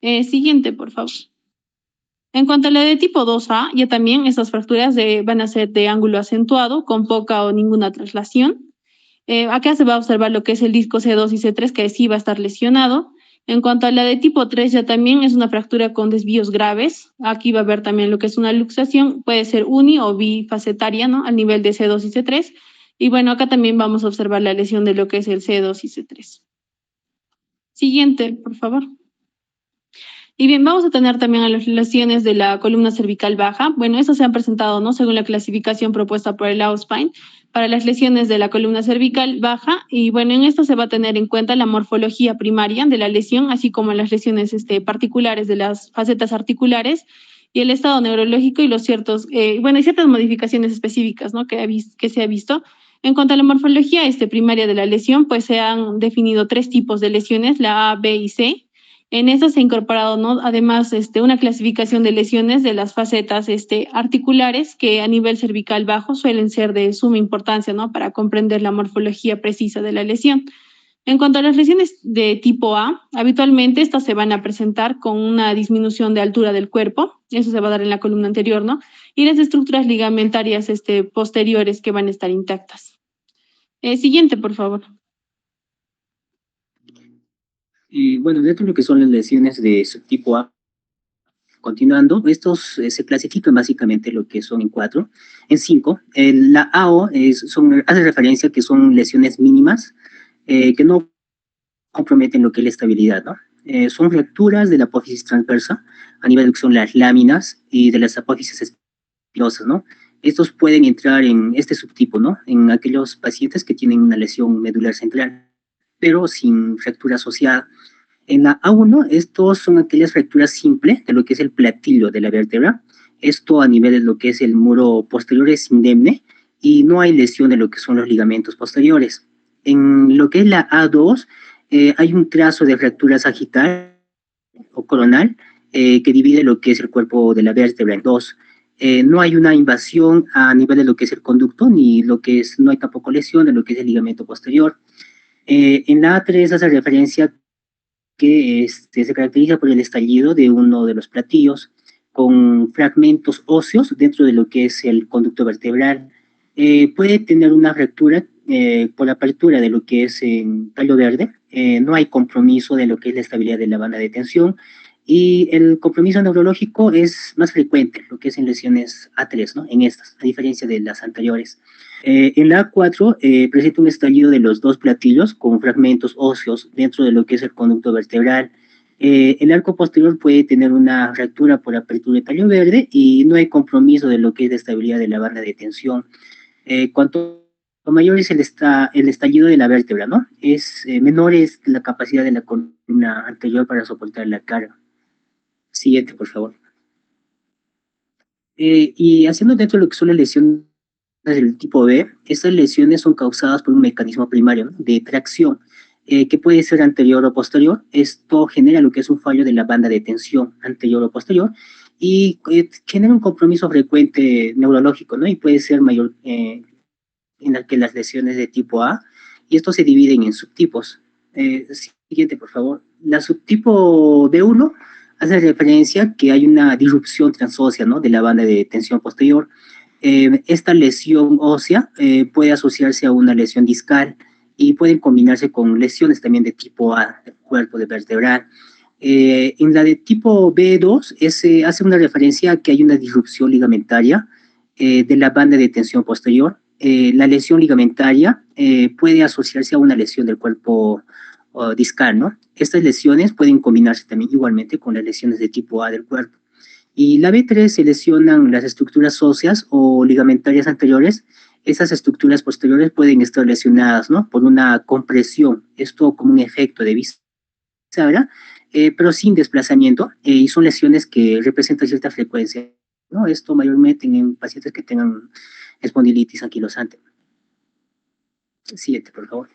Siguiente, por favor. En cuanto a la de tipo 2A, ya también estas fracturas van a ser de ángulo acentuado, con poca o ninguna traslación. Acá se va a observar lo que es el disco C2 y C3, que sí va a estar lesionado. En cuanto a la de tipo 3, ya también es una fractura con desvíos graves. Aquí va a haber también lo que es una luxación, puede ser uni o bifacetaria, ¿no? Al nivel de C2 y C3. Y bueno, acá también vamos a observar la lesión de lo que es el C2 y C3. Siguiente, por favor. Y bien, vamos a tener también a las lesiones de la columna cervical baja. Bueno, estas se han presentado, ¿no? Según la clasificación propuesta por el Auspein para las lesiones de la columna cervical baja. Y bueno, en esto se va a tener en cuenta la morfología primaria de la lesión, así como las lesiones particulares de las facetas articulares y el estado neurológico y y ciertas modificaciones específicas, ¿no? Que se ha visto. En cuanto a la morfología primaria de la lesión, pues se han definido 3 tipos de lesiones, la A, B y C. En eso se ha incorporado, ¿no? Además, una clasificación de lesiones de las facetas articulares, que a nivel cervical bajo suelen ser de suma importancia, ¿no? Para comprender la morfología precisa de la lesión. En cuanto a las lesiones de tipo A, habitualmente estas se van a presentar con una disminución de altura del cuerpo, eso se va a dar en la columna anterior, ¿no? Y las estructuras ligamentarias posteriores que van a estar intactas. Siguiente, por favor. Y bueno, dentro de lo que son las lesiones de subtipo A, continuando, estos se clasifican básicamente lo que son en 4, en 5. La AO hace referencia a que son lesiones mínimas que no comprometen lo que es la estabilidad, ¿no? Son fracturas de la apófisis transversa a nivel de lo que son las láminas y de las apófisis espinosas, ¿no? Estos pueden entrar en este subtipo, ¿no? En aquellos pacientes que tienen una lesión medular central, pero sin fractura asociada. En la A1, estos son aquellas fracturas simples de lo que es el platillo de la vértebra. Esto a nivel de lo que es el muro posterior es indemne y no hay lesión de lo que son los ligamentos posteriores. En lo que es la A2, hay un trazo de fractura sagital o coronal que divide lo que es el cuerpo de la vértebra en dos. No hay una invasión a nivel de lo que es el conducto, ni lo que es, no hay tampoco lesión de lo que es el ligamento posterior. En la A3 hace referencia que se caracteriza por el estallido de uno de los platillos con fragmentos óseos dentro de lo que es el conducto vertebral. Puede tener una fractura por apertura de lo que es en tallo verde. No hay compromiso de lo que es la estabilidad de la banda de tensión y el compromiso neurológico es más frecuente, lo que es en lesiones A3, ¿no? En estas, a diferencia de las anteriores. En la A4 presenta un estallido de los dos platillos con fragmentos óseos dentro de lo que es el conducto vertebral. El arco posterior puede tener una fractura por apertura de tallo verde y no hay compromiso de lo que es la estabilidad de la banda de tensión. Cuanto mayor es el estallido de la vértebra, ¿no? Menor es la capacidad de la columna anterior para soportar la carga. Siguiente, por favor. Y haciendo dentro de lo que son las lesiones del tipo B, estas lesiones son causadas por un mecanismo primario, ¿no? De tracción, que puede ser anterior o posterior. Esto genera lo que es un fallo de la banda de tensión anterior o posterior y genera un compromiso frecuente neurológico, ¿no? Y puede ser mayor en la que las lesiones de tipo A, y estos se dividen en subtipos. Siguiente, por favor. La subtipo B1 hace referencia que hay una disrupción transósea, ¿no? De la banda de tensión posterior. Esta lesión ósea puede asociarse a una lesión discal y pueden combinarse con lesiones también de tipo A, del cuerpo de vertebral. En la de tipo B2 hace una referencia a que hay una disrupción ligamentaria de la banda de tensión posterior. La lesión ligamentaria puede asociarse a una lesión del cuerpo discal, ¿no? Estas lesiones pueden combinarse también igualmente con las lesiones de tipo A del cuerpo. Y la B3 se lesionan las estructuras óseas o ligamentarias anteriores. Esas estructuras posteriores pueden estar lesionadas, ¿no? Por una compresión, esto como un efecto de bisagra, pero sin desplazamiento, y son lesiones que representan cierta frecuencia, ¿no? Esto mayormente en pacientes que tengan espondilitis anquilosante. Siguiente, por favor.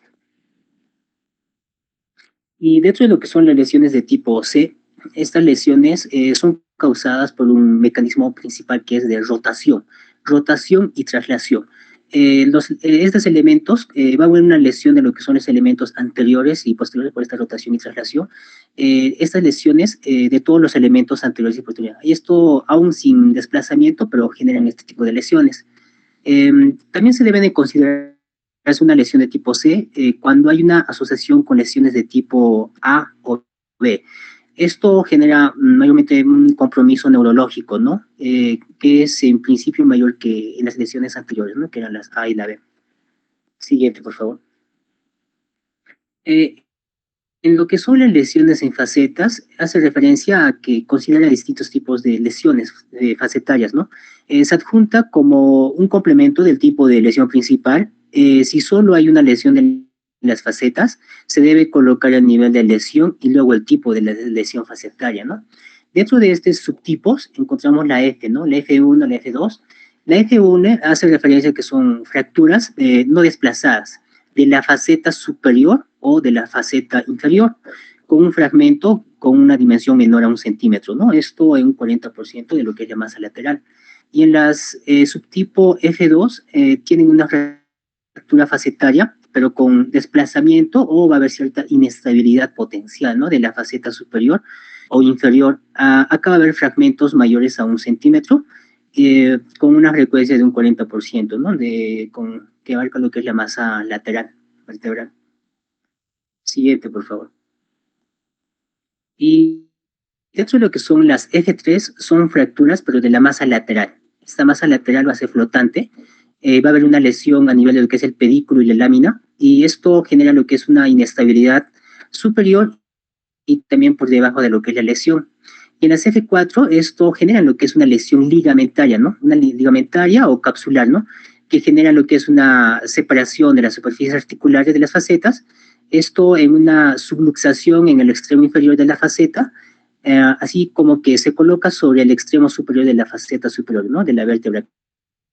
Y dentro de lo que son las lesiones de tipo C, estas lesiones son causadas por un mecanismo principal que es de rotación y traslación. Estos elementos, va a haber una lesión de lo que son los elementos anteriores y posteriores por esta rotación y traslación. Estas lesiones de todos los elementos anteriores y posteriores. Y esto aún sin desplazamiento, pero generan este tipo de lesiones. También se deben de considerar una lesión de tipo C cuando hay una asociación con lesiones de tipo A o B. Esto genera mayormente un compromiso neurológico, ¿no? Que es en principio mayor que en las lesiones anteriores, ¿no? Que eran las A y la B. Siguiente, por favor. En lo que son las lesiones en facetas, hace referencia a que considera distintos tipos de lesiones facetarias, ¿no? Se adjunta como un complemento del tipo de lesión principal. Si solo hay una lesión de las facetas, se debe colocar el nivel de lesión y luego el tipo de la lesión facetaria, ¿no? Dentro de estos subtipos encontramos la F, ¿no? La F1, la F2. La F1 hace referencia a que son fracturas no desplazadas de la faceta superior o de la faceta inferior, con un fragmento con una dimensión menor a 1 centímetro, ¿no? Esto en un 40% de lo que es la masa lateral. Y en las subtipo F2 tienen una fractura facetaria, pero con desplazamiento o va a haber cierta inestabilidad potencial, ¿no? De la faceta superior o inferior. Acá va a haber fragmentos mayores a 1 centímetro, con una frecuencia de un 40%, ¿no? Que abarca lo que es la masa lateral vertebral. Siguiente, por favor. Y dentro de lo que son las F3, son fracturas, pero de la masa lateral. Esta masa lateral va a ser flotante. Va a haber una lesión a nivel de lo que es el pedículo y la lámina, y esto genera lo que es una inestabilidad superior y también por debajo de lo que es la lesión. Y en las F4 esto genera lo que es una lesión ligamentaria, ¿no? Una ligamentaria o capsular, ¿no? Que genera lo que es una separación de las superficies articulares de las facetas, esto en una subluxación en el extremo inferior de la faceta, así como que se coloca sobre el extremo superior de la faceta superior, ¿no? De la vértebra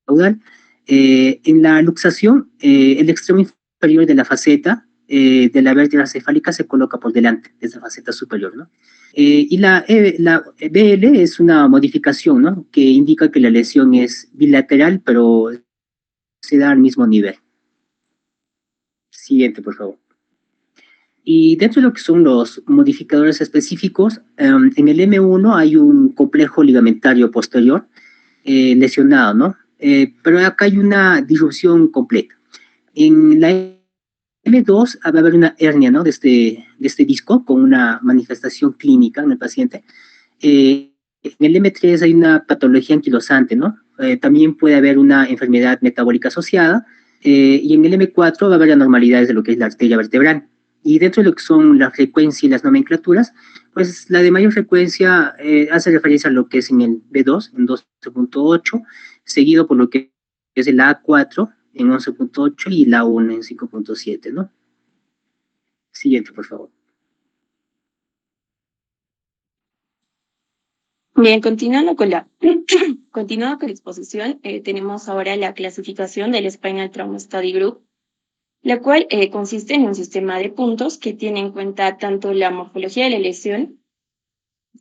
caudal. En la luxación, el extremo inferior de la faceta de la vértebra cefálica se coloca por delante de esa faceta superior, ¿no? Y la BL es una modificación, ¿no? Que indica que la lesión es bilateral, pero se da al mismo nivel. Siguiente, por favor. Y dentro de lo que son los modificadores específicos, en el M1 hay un complejo ligamentario posterior lesionado, ¿no? Pero acá hay una disrupción completa. En la M2 va a haber una hernia, ¿no? De este disco con una manifestación clínica en el paciente. En el M3 hay una patología anquilosante, ¿no? También puede haber una enfermedad metabólica asociada. Y en el M4 va a haber anormalidades de lo que es la arteria vertebral. Y dentro de lo que son la frecuencia y las nomenclaturas, pues la de mayor frecuencia hace referencia a lo que es en el B2, en 12.8, seguido por lo que es el A4 en 11.8 y la 1 en 5.7, ¿no? Siguiente, por favor. Bien, continuando con la exposición, tenemos ahora la clasificación del Spinal Trauma Study Group, la cual consiste en un sistema de puntos que tiene en cuenta tanto la morfología de la lesión,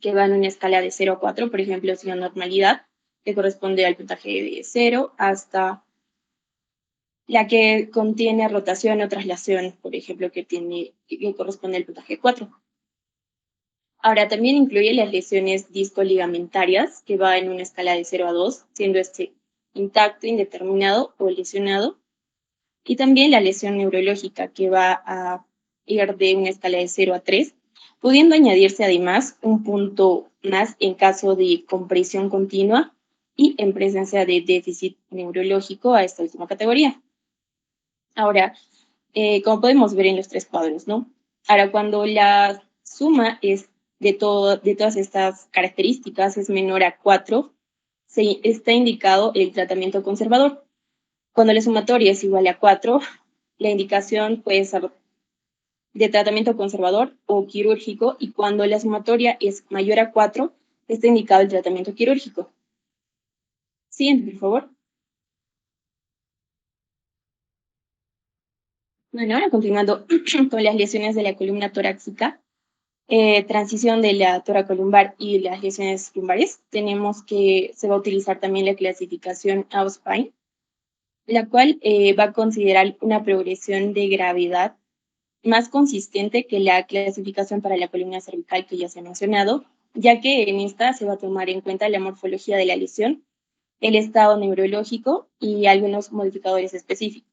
que va en una escala de 0 a 4, por ejemplo, es una normalidad, que corresponde al puntaje de 0, hasta la que contiene rotación o traslación, por ejemplo, que corresponde al puntaje 4. Ahora, también incluye las lesiones discoligamentarias, que va en una escala de 0 a 2, siendo este intacto, indeterminado o lesionado. Y también la lesión neurológica, que va a ir de una escala de 0 a 3, pudiendo añadirse además un punto más en caso de compresión continua y en presencia de déficit neurológico a esta última categoría. Ahora, como podemos ver en los tres cuadros, ¿no? Ahora, cuando la suma es de todas estas características es menor a 4, está indicado el tratamiento conservador. Cuando la sumatoria es igual a 4, la indicación puede ser de tratamiento conservador o quirúrgico, y cuando la sumatoria es mayor a 4, está indicado el tratamiento quirúrgico. Siguiente, por favor. Bueno, ahora continuando con las lesiones de la columna torácica, transición de la toracolumbar y las lesiones lumbares, tenemos que se va a utilizar también la clasificación Auspein, la cual va a considerar una progresión de gravedad más consistente que la clasificación para la columna cervical que ya se ha mencionado, ya que en esta se va a tomar en cuenta la morfología de la lesión, el estado neurológico y algunos modificadores específicos.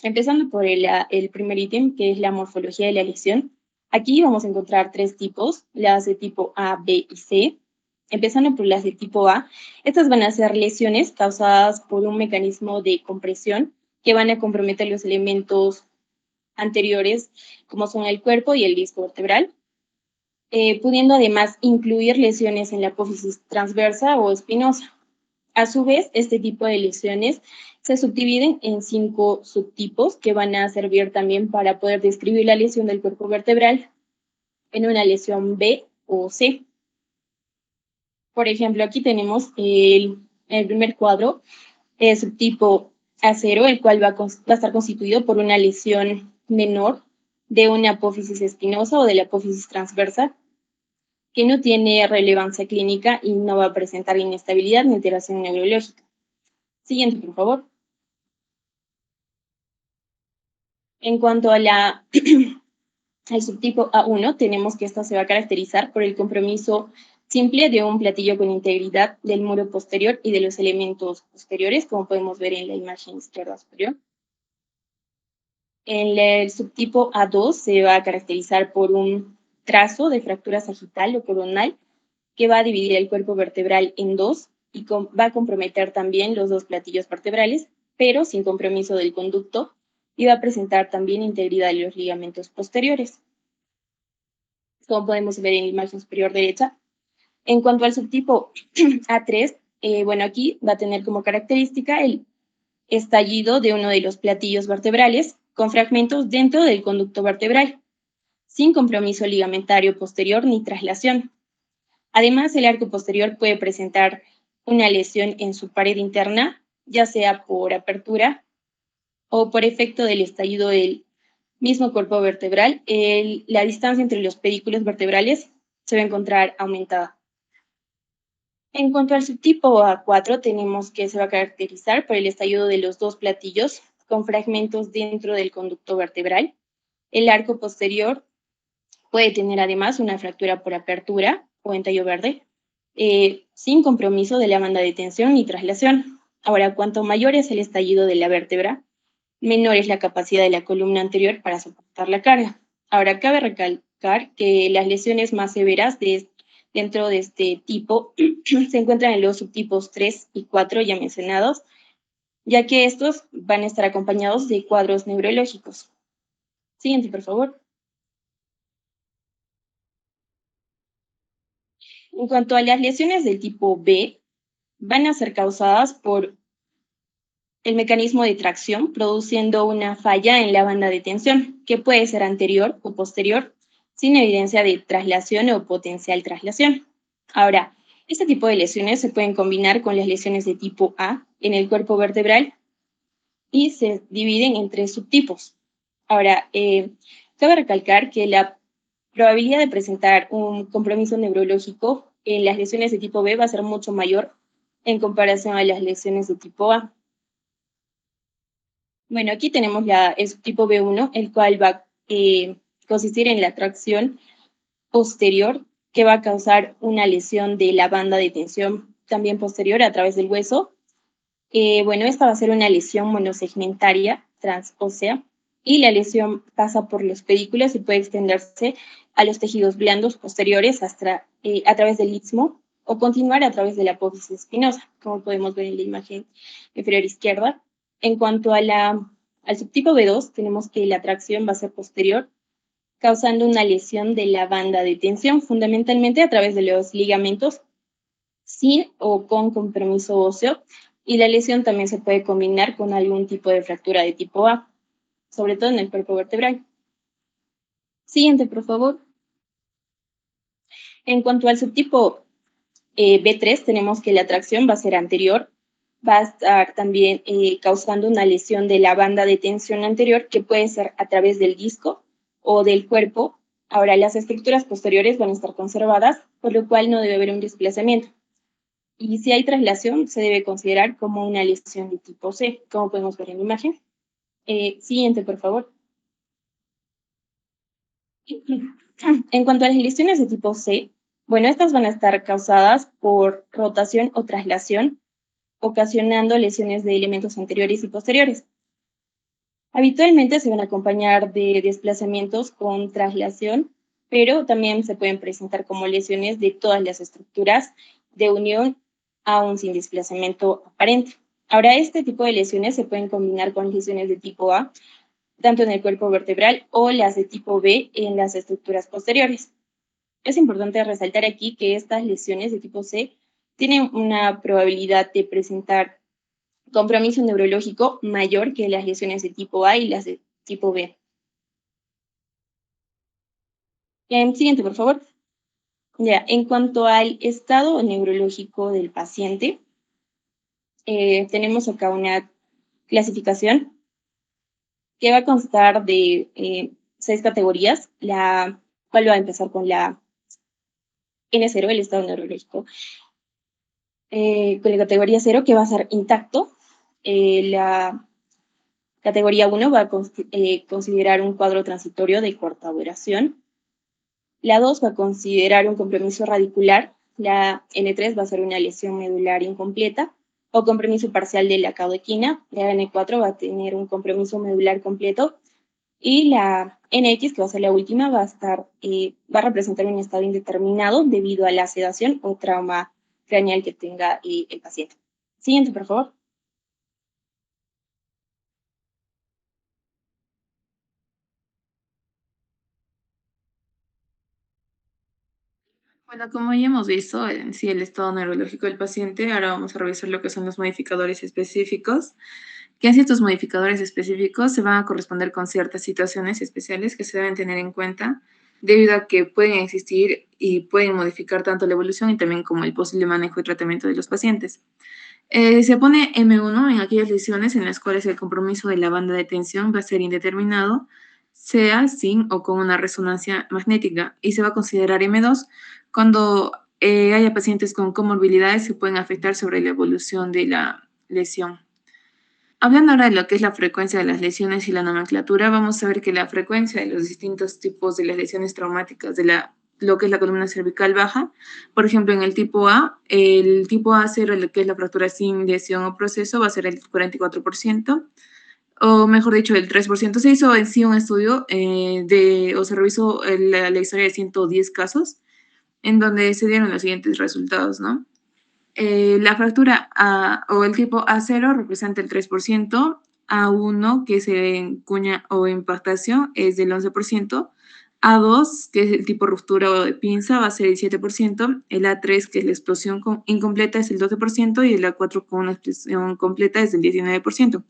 Empezando por el primer ítem, que es la morfología de la lesión. Aquí vamos a encontrar tres tipos, las de tipo A, B y C. Empezando por las de tipo A, estas van a ser lesiones causadas por un mecanismo de compresión que van a comprometer los elementos anteriores, como son el cuerpo y el disco vertebral, pudiendo además incluir lesiones en la apófisis transversa o espinosa. A su vez, este tipo de lesiones se subdividen en 5 subtipos que van a servir también para poder describir la lesión del cuerpo vertebral en una lesión B o C. Por ejemplo, aquí tenemos el primer cuadro, el subtipo A0, el cual va a estar constituido por una lesión menor de una apófisis espinosa o de la apófisis transversa, que no tiene relevancia clínica y no va a presentar inestabilidad ni alteración neurológica. Siguiente, por favor. En cuanto a al subtipo A1, tenemos que esta se va a caracterizar por el compromiso simple de un platillo con integridad del muro posterior y de los elementos posteriores, como podemos ver en la imagen izquierda superior. En el subtipo A2 se va a caracterizar por un trazo de fractura sagital o coronal que va a dividir el cuerpo vertebral en dos y va a comprometer también los dos platillos vertebrales, pero sin compromiso del conducto, y va a presentar también integridad de los ligamentos posteriores. como podemos ver en la imagen superior derecha. En cuanto al subtipo A3, bueno, aquí va a tener como característica el estallido de uno de los platillos vertebrales con fragmentos dentro del conducto vertebral, sin compromiso ligamentario posterior ni traslación. Además, el arco posterior puede presentar una lesión en su pared interna, ya sea por apertura o por efecto del estallido del mismo cuerpo vertebral. La distancia entre los pedículos vertebrales se va a encontrar aumentada. En cuanto al subtipo A4, tenemos que se va a caracterizar por el estallido de los dos platillos con fragmentos dentro del conducto vertebral. El arco posterior puede tener además una fractura por apertura o entallo verde, sin compromiso de la banda de tensión ni traslación. Ahora, cuanto mayor es el estallido de la vértebra, menor es la capacidad de la columna anterior para soportar la carga. Ahora, cabe recalcar que las lesiones más severas dentro de este tipo se encuentran en los subtipos 3 y 4 ya mencionados, ya que estos van a estar acompañados de cuadros neurológicos. Siguiente, por favor. En cuanto a las lesiones del tipo B, van a ser causadas por el mecanismo de tracción, produciendo una falla en la banda de tensión, que puede ser anterior o posterior, sin evidencia de traslación o potencial traslación. Ahora, este tipo de lesiones se pueden combinar con las lesiones de tipo A en el cuerpo vertebral y se dividen en 3 subtipos. Ahora, cabe recalcar que la probabilidad de presentar un compromiso neurológico en las lesiones de tipo B va a ser mucho mayor en comparación a las lesiones de tipo A. Bueno, aquí tenemos el subtipo B1, el cual va a consistir en la tracción posterior que va a causar una lesión de la banda de tensión también posterior a través del hueso. Bueno, esta va a ser una lesión monosegmentaria transósea y la lesión pasa por los pedículos y puede extenderse a los tejidos blandos posteriores hasta, a través del istmo o continuar a través de la apófisis espinosa, como podemos ver en la imagen inferior izquierda. En cuanto al subtipo B2, tenemos que la tracción va a ser posterior, causando una lesión de la banda de tensión, fundamentalmente a través de los ligamentos sin o con compromiso óseo, y la lesión también se puede combinar con algún tipo de fractura de tipo A, sobre todo en el cuerpo vertebral. Siguiente, por favor. En cuanto al subtipo B3, tenemos que la tracción va a ser anterior, va a estar también causando una lesión de la banda de tensión anterior, que puede ser a través del disco o del cuerpo. Ahora, las estructuras posteriores van a estar conservadas, por lo cual no debe haber un desplazamiento. Y si hay traslación, se debe considerar como una lesión de tipo C, como podemos ver en la imagen. Siguiente, por favor. En cuanto a las lesiones de tipo C, bueno, estas van a estar causadas por rotación o traslación, ocasionando lesiones de elementos anteriores y posteriores. Habitualmente se van a acompañar de desplazamientos con traslación, pero también se pueden presentar como lesiones de todas las estructuras de unión, aún sin desplazamiento aparente. Ahora, este tipo de lesiones se pueden combinar con lesiones de tipo A, tanto en el cuerpo vertebral, o las de tipo B en las estructuras posteriores. Es importante resaltar aquí que estas lesiones de tipo C tienen una probabilidad de presentar compromiso neurológico mayor que las lesiones de tipo A y las de tipo B. Siguiente, por favor. Ya, en cuanto al estado neurológico del paciente, tenemos acá una clasificación que va a constar de 6 categorías, la cual va a empezar con la N0, el estado neurológico, con la categoría 0, que va a ser intacto. La categoría 1 va a considerar un cuadro transitorio de corta duración. La 2 va a considerar un compromiso radicular. La N3 va a ser una lesión medular incompleta o compromiso parcial de la caudequina. La N4 va a tener un compromiso medular completo. Y la NX, que va a ser la última, va a representar un estado indeterminado debido a la sedación o trauma craneal que tenga el paciente. Siguiente, por favor. Bueno, como ya hemos visto en sí el estado neurológico del paciente, ahora vamos a revisar lo que son los modificadores específicos, que en estos modificadores específicos se van a corresponder con ciertas situaciones especiales que se deben tener en cuenta, debido a que pueden existir y pueden modificar tanto la evolución y también como el posible manejo y tratamiento de los pacientes. Se pone M1 en aquellas lesiones en las cuales el compromiso de la banda de tensión va a ser indeterminado, sea sin o con una resonancia magnética, y se va a considerar M2 cuando haya pacientes con comorbilidades que pueden afectar sobre la evolución de la lesión. Hablando ahora de lo que es la frecuencia de las lesiones y la nomenclatura, vamos a ver que la frecuencia de los distintos tipos de las lesiones traumáticas de lo que es la columna cervical baja. Por ejemplo, en el tipo A0, lo que es la fractura sin lesión o proceso, va a ser el 44%, o mejor dicho, el 3%. Se hizo en sí un estudio o se revisó la historia de 110 casos, en donde se dieron los siguientes resultados, ¿no? La fractura o el tipo A0 representa el 3%, A1, que es en cuña o impactación, es del 11%, A2, que es el tipo ruptura o de pinza, va a ser el 7%, el A3, que es la explosión incompleta, es el 12%, y el A4 con una explosión completa es del 19%.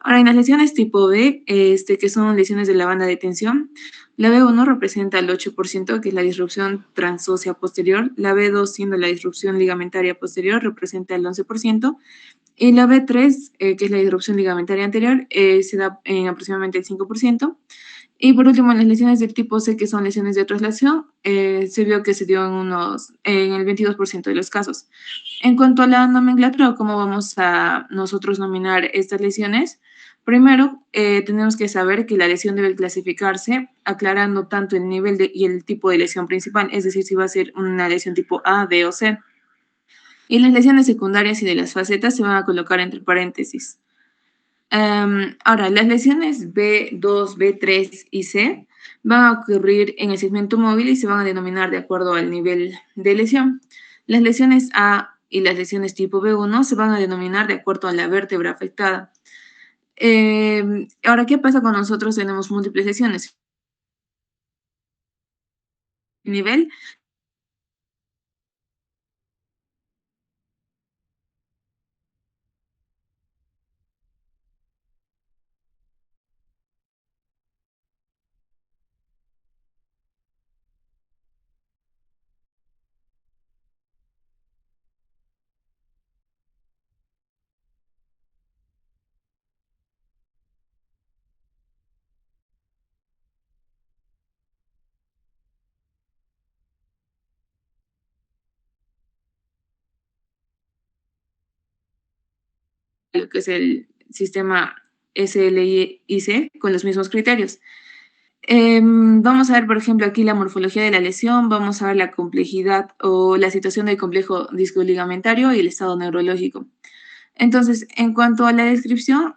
Ahora, en las lesiones tipo B, que son lesiones de la banda de tensión, la B1 representa el 8%, que es la disrupción transósea posterior. La B2, siendo la disrupción ligamentaria posterior, representa el 11%. Y la B3, que es la disrupción ligamentaria anterior, se da en aproximadamente el 5%. Y por último, en las lesiones del tipo C, que son lesiones de traslación, se vio que se dio en el 22% de los casos. En cuanto a la nomenclatura, cómo vamos a nosotros nominar estas lesiones, primero tenemos que saber que la lesión debe clasificarse aclarando tanto el nivel y el tipo de lesión principal, es decir, si va a ser una lesión tipo A, B o C. Y las lesiones secundarias y de las facetas se van a colocar entre paréntesis. Ahora, las lesiones B2, B3 y C van a ocurrir en el segmento móvil y se van a denominar de acuerdo al nivel de lesión. Las lesiones A y las lesiones tipo B1 se van a denominar de acuerdo a la vértebra afectada. Ahora, ¿qué pasa cuando nosotros tenemos múltiples lesiones? Nivel lo que es el sistema SLIC con los mismos criterios. Vamos a ver, por ejemplo, aquí la morfología de la lesión, vamos a ver la complejidad o la situación del complejo disco ligamentario y el estado neurológico. Entonces, en cuanto a la descripción,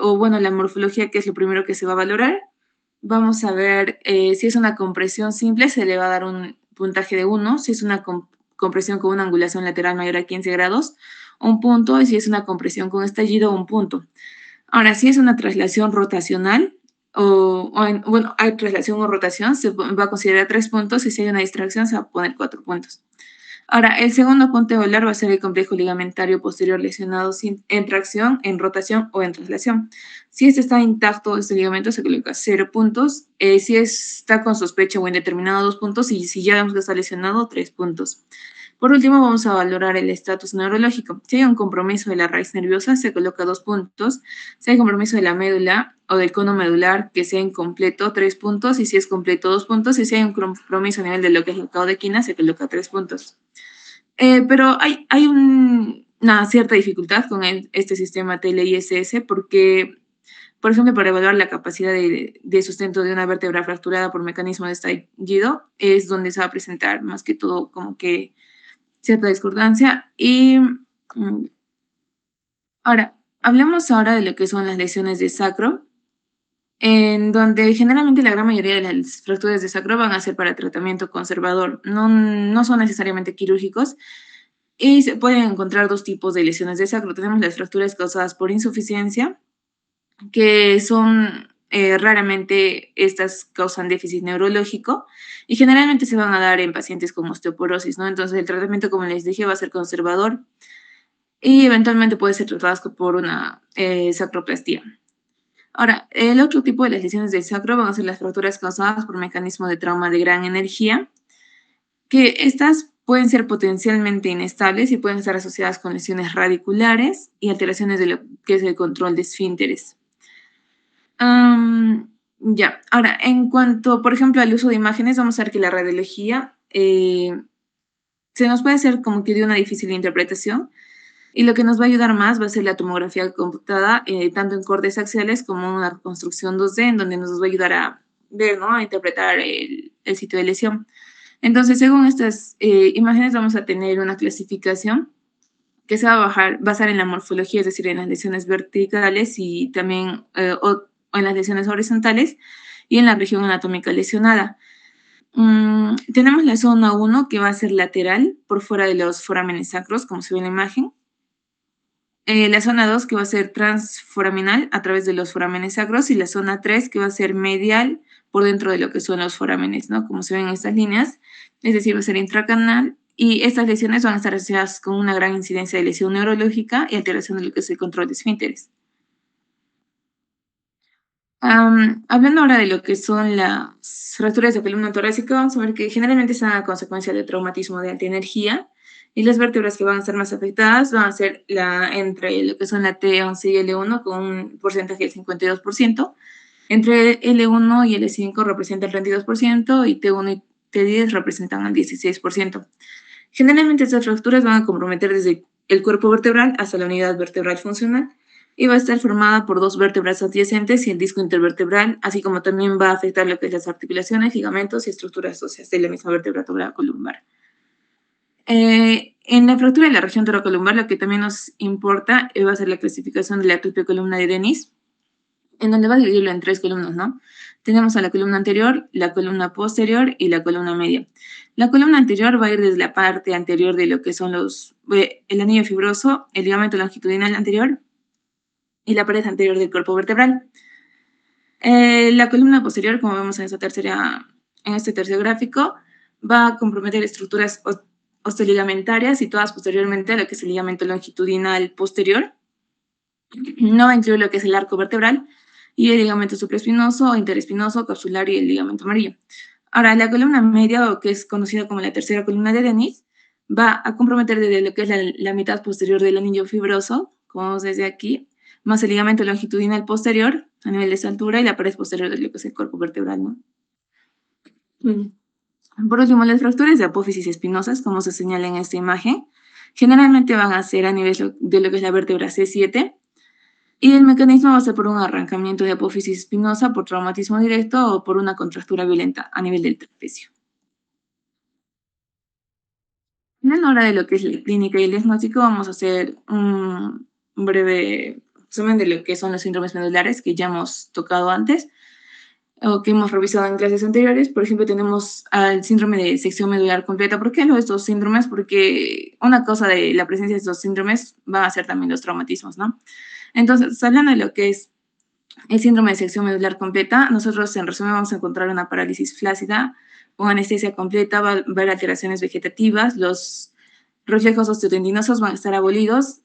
o bueno, la morfología, que es lo primero que se va a valorar, vamos a ver si es una compresión simple, se le va a dar un puntaje de 1, si es una compresión con una angulación lateral mayor a 15 grados, un punto, y si es una compresión con estallido, un punto. Ahora, si es una traslación rotacional, bueno, hay traslación o rotación, se va a considerar 3 puntos, y si hay una distracción, se va a poner 4 puntos. Ahora, el segundo punto a evaluar va a ser el complejo ligamentario posterior lesionado en tracción, en rotación o en traslación. Si este está intacto, este ligamento se coloca 0 puntos. Si está con sospecha o indeterminado, 2 puntos. Y si ya vemos que está lesionado, 3 puntos. Por último, vamos a valorar el estatus neurológico. Si hay un compromiso de la raíz nerviosa, se coloca 2 puntos. Si hay compromiso de la médula o del cono medular que sea incompleto, 3 puntos. Y si es completo, 2 puntos. Y si hay un compromiso a nivel de lo que es la caudequina, se coloca 3 puntos. Pero hay una cierta dificultad con este sistema TLISS porque, por ejemplo, para evaluar la capacidad de sustento de una vértebra fracturada por mecanismo de estallido, es donde se va a presentar más que todo como que cierta discordancia. Y ahora, hablemos ahora de lo que son las lesiones de sacro, en donde generalmente la gran mayoría de las fracturas de sacro van a ser para tratamiento conservador, no son necesariamente quirúrgicos, y se pueden encontrar 2 tipos de lesiones de sacro. Tenemos las fracturas causadas por insuficiencia, que son raramente estas causan déficit neurológico y generalmente se van a dar en pacientes con osteoporosis, ¿no? Entonces el tratamiento, como les dije, va a ser conservador y eventualmente puede ser tratado por una sacroplastia. Ahora, el otro tipo de las lesiones del sacro van a ser las fracturas causadas por mecanismo de trauma de gran energía, que estas pueden ser potencialmente inestables y pueden estar asociadas con lesiones radiculares y alteraciones de lo que es el control de esfínteres. Ya, ahora, en cuanto, por ejemplo, al uso de imágenes, vamos a ver que la radiología se nos puede hacer como que de una difícil interpretación, y lo que nos va a ayudar más va a ser la tomografía computada, tanto en cortes axiales como en una reconstrucción 2D, en donde nos va a ayudar a ver, ¿no? A interpretar el sitio de lesión. Entonces, según estas imágenes, vamos a tener una clasificación que se va a basar en la morfología, es decir, en las lesiones verticales y también o en las lesiones horizontales y en la región anatómica lesionada. Tenemos la zona 1, que va a ser lateral, por fuera de los forámenes sacros, como se ve en la imagen. La zona 2, que va a ser transforaminal a través de los forámenes sacros, y la zona 3, que va a ser medial por dentro de lo que son los forámenes, ¿no? Como se ven en estas líneas, es decir, va a ser intracanal, y estas lesiones van a estar asociadas con una gran incidencia de lesión neurológica y alteración de lo que es el control de esfínteres. Hablando ahora de lo que son las fracturas de columna torácica, vamos a ver que generalmente son a consecuencia de traumatismo de alta energía, y las vértebras que van a estar más afectadas van a ser entre lo que son la T11 y L1 con un porcentaje del 52%, entre L1 y L5 representa el 32% y T1 y T10 representan el 16%. Generalmente estas fracturas van a comprometer desde el cuerpo vertebral hasta la unidad vertebral funcional, y va a estar formada por dos vértebras adyacentes y el disco intervertebral, así como también va a afectar lo que es las articulaciones, ligamentos y estructuras óseas de la misma vértebra toracolumbar. En la fractura de la región toracolumbar, lo que también nos importa va a ser la clasificación de la triple columna de Denis, en donde va a dividirlo en tres columnas, ¿no? Tenemos a la columna anterior, la columna posterior y la columna media. La columna anterior va a ir desde la parte anterior de lo que son el anillo fibroso, el ligamento longitudinal anterior y la pared anterior del cuerpo vertebral. La columna posterior, como vemos en este tercer gráfico, va a comprometer estructuras osteoligamentarias situadas posteriormente a lo que es el ligamento longitudinal posterior. No va a incluir lo que es el arco vertebral y el ligamento supraespinoso, interespinoso, capsular y el ligamento amarillo. Ahora, la columna media, o que es conocida como la tercera columna de Denis, va a comprometer desde lo que es la mitad posterior del anillo fibroso, como vemos desde aquí, más el ligamento longitudinal posterior a nivel de esa altura y la pared posterior de lo que es el cuerpo vertebral, ¿no? Por último, las fracturas de apófisis espinosas, como se señala en esta imagen, generalmente van a ser a nivel de lo que es la vértebra C7, y el mecanismo va a ser por un arrancamiento de apófisis espinosa, por traumatismo directo o por una contractura violenta a nivel del trapecio. En la hora de lo que es la clínica y el diagnóstico, vamos a hacer un breve resumen de lo que son los síndromes medulares que ya hemos tocado antes o que hemos revisado en clases anteriores. Por ejemplo, tenemos al síndrome de sección medular completa. ¿Por qué no estos síndromes? Porque una cosa de la presencia de estos síndromes van a ser también los traumatismos, ¿no? Entonces, hablando de lo que es el síndrome de sección medular completa, nosotros en resumen vamos a encontrar una parálisis flácida o anestesia completa, va a haber alteraciones vegetativas, los reflejos osteotendinosos van a estar abolidos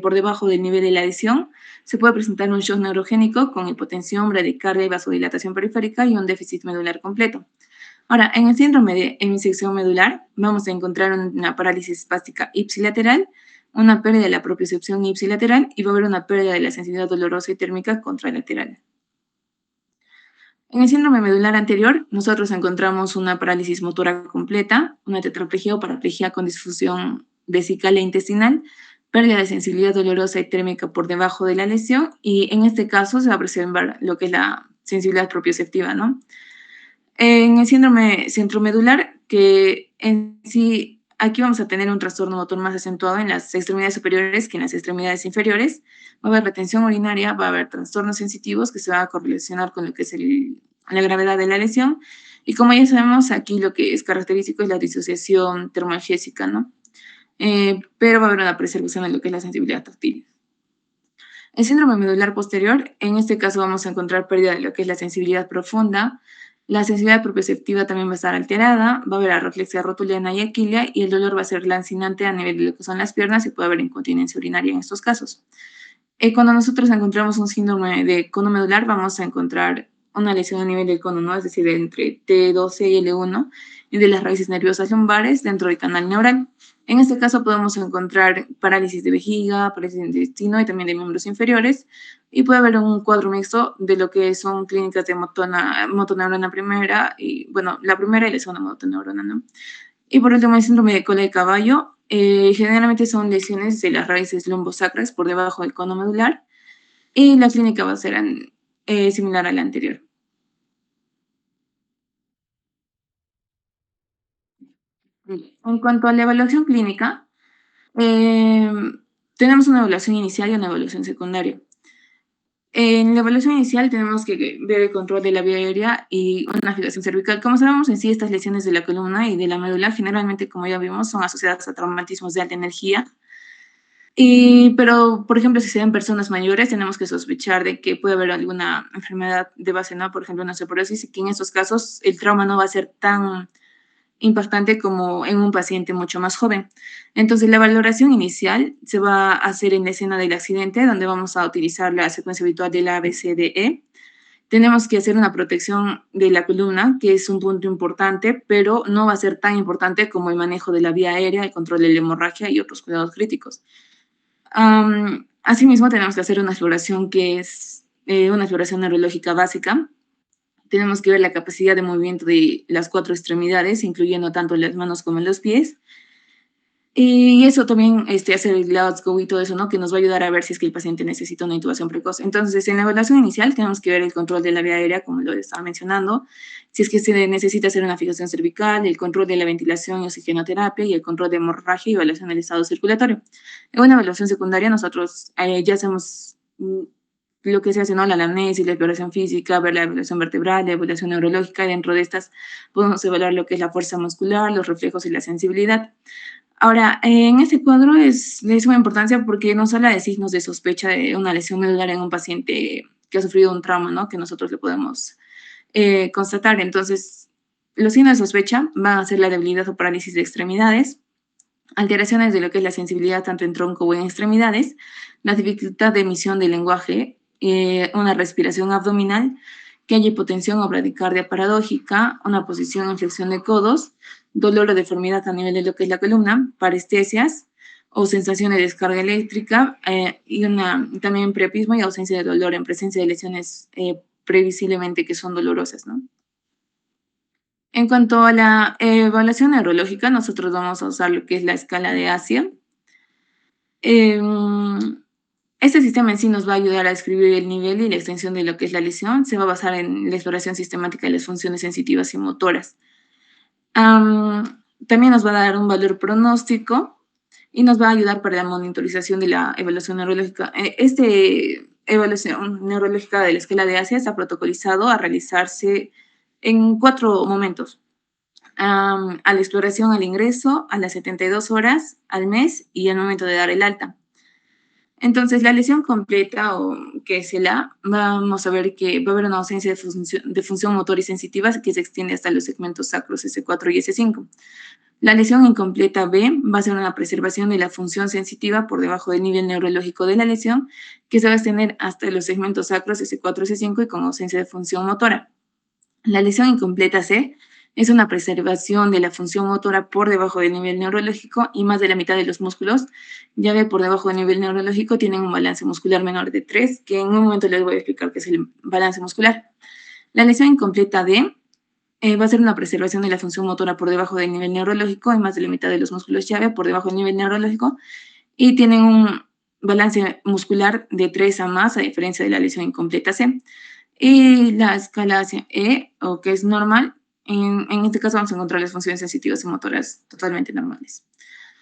por debajo del nivel de la lesión, se puede presentar un shock neurogénico con hipotensión, bradicardia y vasodilatación periférica y un déficit medular completo. Ahora, en el síndrome de hemisección medular vamos a encontrar una parálisis espástica ipsilateral, una pérdida de la propiocepción ipsilateral y va a haber una pérdida de la sensibilidad dolorosa y térmica contralateral. En el síndrome medular anterior, nosotros encontramos una parálisis motora completa, una tetraplegia o paraplegia con disfunción vesical e intestinal, pérdida de sensibilidad dolorosa y térmica por debajo de la lesión, y en este caso se va a preservar lo que es la sensibilidad propioceptiva, ¿no? En el síndrome centromedular, que en sí, aquí vamos a tener un trastorno motor más acentuado en las extremidades superiores que en las extremidades inferiores. Va a haber retención urinaria, va a haber trastornos sensitivos que se van a correlacionar con lo que es la gravedad de la lesión. Y como ya sabemos, aquí lo que es característico es la disociación termoalgésica, ¿no? Pero va a haber una preservación de lo que es la sensibilidad táctil. El síndrome medular posterior, en este caso vamos a encontrar pérdida de lo que es la sensibilidad profunda, la sensibilidad proprioceptiva también va a estar alterada, va a haber arreflexia rotuliana y aquilea y el dolor va a ser lancinante a nivel de lo que son las piernas y puede haber incontinencia urinaria en estos casos. Cuando nosotros encontramos un síndrome de cono medular, vamos a encontrar una lesión a nivel del cono, ¿no? Es decir, entre T12 y L1 y de las raíces nerviosas lumbares dentro del canal neural. En este caso podemos encontrar parálisis de vejiga, parálisis de intestino y también de miembros inferiores. Y puede haber un cuadro mixto de lo que son clínicas de motoneurona primera y, bueno, la primera y la segunda motoneurona, ¿no? Y por último, el síndrome de cola de caballo. Generalmente son lesiones de las raíces lumbosacras por debajo del cono medular y la clínica va a ser similar a la anterior. En cuanto a la evaluación clínica, tenemos una evaluación inicial y una evaluación secundaria. En la evaluación inicial tenemos que ver el control de la vía aérea y una fijación cervical. Como sabemos, en sí estas lesiones de la columna y de la médula generalmente, como ya vimos, son asociadas a traumatismos de alta energía. Pero, por ejemplo, si se ven personas mayores, tenemos que sospechar de que puede haber alguna enfermedad de base, ¿no? Por ejemplo, una osteoporosis, y que en estos casos el trauma no va a ser tan impactante como en un paciente mucho más joven. Entonces, la valoración inicial se va a hacer en la escena del accidente, donde vamos a utilizar la secuencia habitual de la ABCDE. Tenemos que hacer una protección de la columna, que es un punto importante, pero no va a ser tan importante como el manejo de la vía aérea, el control de la hemorragia y otros cuidados críticos. Asimismo, tenemos que hacer una exploración que es una exploración neurológica básica. Tenemos que ver la capacidad de movimiento de las 4 extremidades, incluyendo tanto las manos como los pies. Y eso también, hacer el Glasgow y todo eso, ¿no? Que nos va a ayudar a ver si es que el paciente necesita una intubación precoz. Entonces, en la evaluación inicial tenemos que ver el control de la vía aérea, como lo estaba mencionando, si es que se necesita hacer una fijación cervical, el control de la ventilación y oxigenoterapia y el control de hemorragia y evaluación del estado circulatorio. En una evaluación secundaria, nosotros ya hacemos lo que se hace, ¿no? La anamnesis, la exploración física, ver la evaluación vertebral, la evaluación neurológica, y dentro de estas podemos evaluar lo que es la fuerza muscular, los reflejos y la sensibilidad. Ahora, en este cuadro es de suma importancia porque nos habla de signos de sospecha de una lesión medular en un paciente que ha sufrido un trauma, ¿no? Que nosotros le podemos constatar. Entonces, los signos de sospecha van a ser la debilidad o parálisis de extremidades, alteraciones de lo que es la sensibilidad tanto en tronco o en extremidades, la dificultad de emisión del lenguaje, una respiración abdominal, que haya hipotensión o bradicardia paradójica, una posición en flexión de codos, dolor o deformidad a nivel de lo que es la columna, parestesias o sensación de descarga eléctrica y también priapismo y ausencia de dolor en presencia de lesiones previsiblemente que son dolorosas, ¿no? En cuanto a la evaluación neurológica, nosotros vamos a usar lo que es la escala de Asia. Este sistema en sí nos va a ayudar a describir el nivel y la extensión de lo que es la lesión. Se va a basar en la exploración sistemática de las funciones sensitivas y motoras. También nos va a dar un valor pronóstico y nos va a ayudar para la monitorización de la evaluación neurológica. Esta evaluación neurológica de la escala de Asia está protocolizado a realizarse en 4 momentos. A la exploración, al ingreso, a las 72 horas, al mes y al momento de dar el alta. Entonces, la lesión completa, o que es el A, vamos a ver que va a haber una ausencia de función motor y sensitiva que se extiende hasta los segmentos sacros S4 y S5. La lesión incompleta B va a ser una preservación de la función sensitiva por debajo del nivel neurológico de la lesión, que se va a extender hasta los segmentos sacros S4 y S5 y con ausencia de función motora. La lesión incompleta C es una preservación de la función motora por debajo del nivel neurológico y más de la mitad de los músculos, ya que por debajo del nivel neurológico tienen un balance muscular menor de 3, que en un momento les voy a explicar qué es el balance muscular. La lesión incompleta D va a ser una preservación de la función motora por debajo del nivel neurológico y más de la mitad de los músculos llave por debajo del nivel neurológico y tienen un balance muscular de 3 a más, a diferencia de la lesión incompleta C. Y la escala hacia E, o que es normal, en este caso vamos a encontrar las funciones sensitivas y motoras totalmente normales.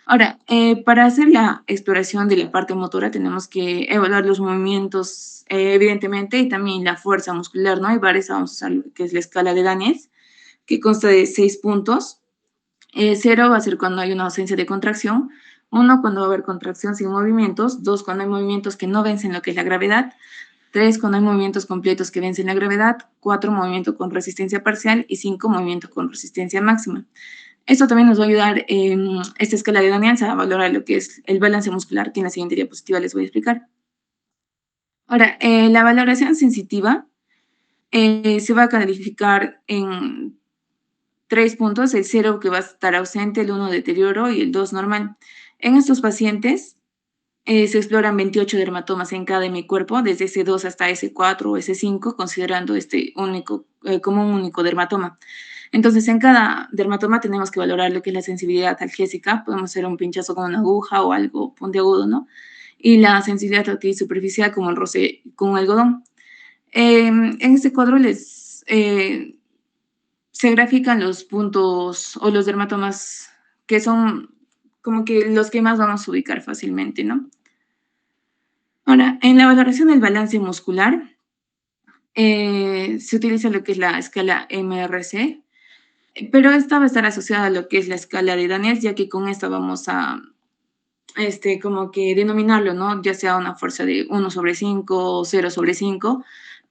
Ahora, para hacer la exploración de la parte motora tenemos que evaluar los movimientos, evidentemente, y también la fuerza muscular, ¿no? Hay varias, vamos a usar lo que es la escala de Daniels, que consta de 6 puntos. 0 va a ser cuando hay una ausencia de contracción, 1, cuando va a haber contracción sin movimientos. 2, cuando hay movimientos que no vencen lo que es la gravedad. 3, cuando hay movimientos completos que vencen la gravedad. 4, movimiento con resistencia parcial. Y 5, movimiento con resistencia máxima. Esto también nos va a ayudar en esta escala de Daniels a valorar lo que es el balance muscular, que en la siguiente diapositiva les voy a explicar. Ahora, la valoración sensitiva se va a calificar en 3 puntos: el 0 que va a estar ausente, el 1 deterioro y el 2 normal. En estos pacientes se exploran 28 dermatomas en cada hemicuerpo, desde S2 hasta S4 o S5, considerando este único, como un único dermatoma. Entonces, en cada dermatoma tenemos que valorar lo que es la sensibilidad analgésica. Podemos hacer un pinchazo con una aguja o algo puntiagudo, ¿no? Y la sensibilidad táctil superficial, como el roce con un algodón. En este cuadro se grafican los puntos o los dermatomas que son como que los que más vamos a ubicar fácilmente, ¿no? Ahora, en la valoración del balance muscular, se utiliza lo que es la escala MRC, pero esta va a estar asociada a lo que es la escala de Daniels, ya que con esta vamos a como que denominarlo, ¿no? Ya sea una fuerza de 1/5 o 0/5,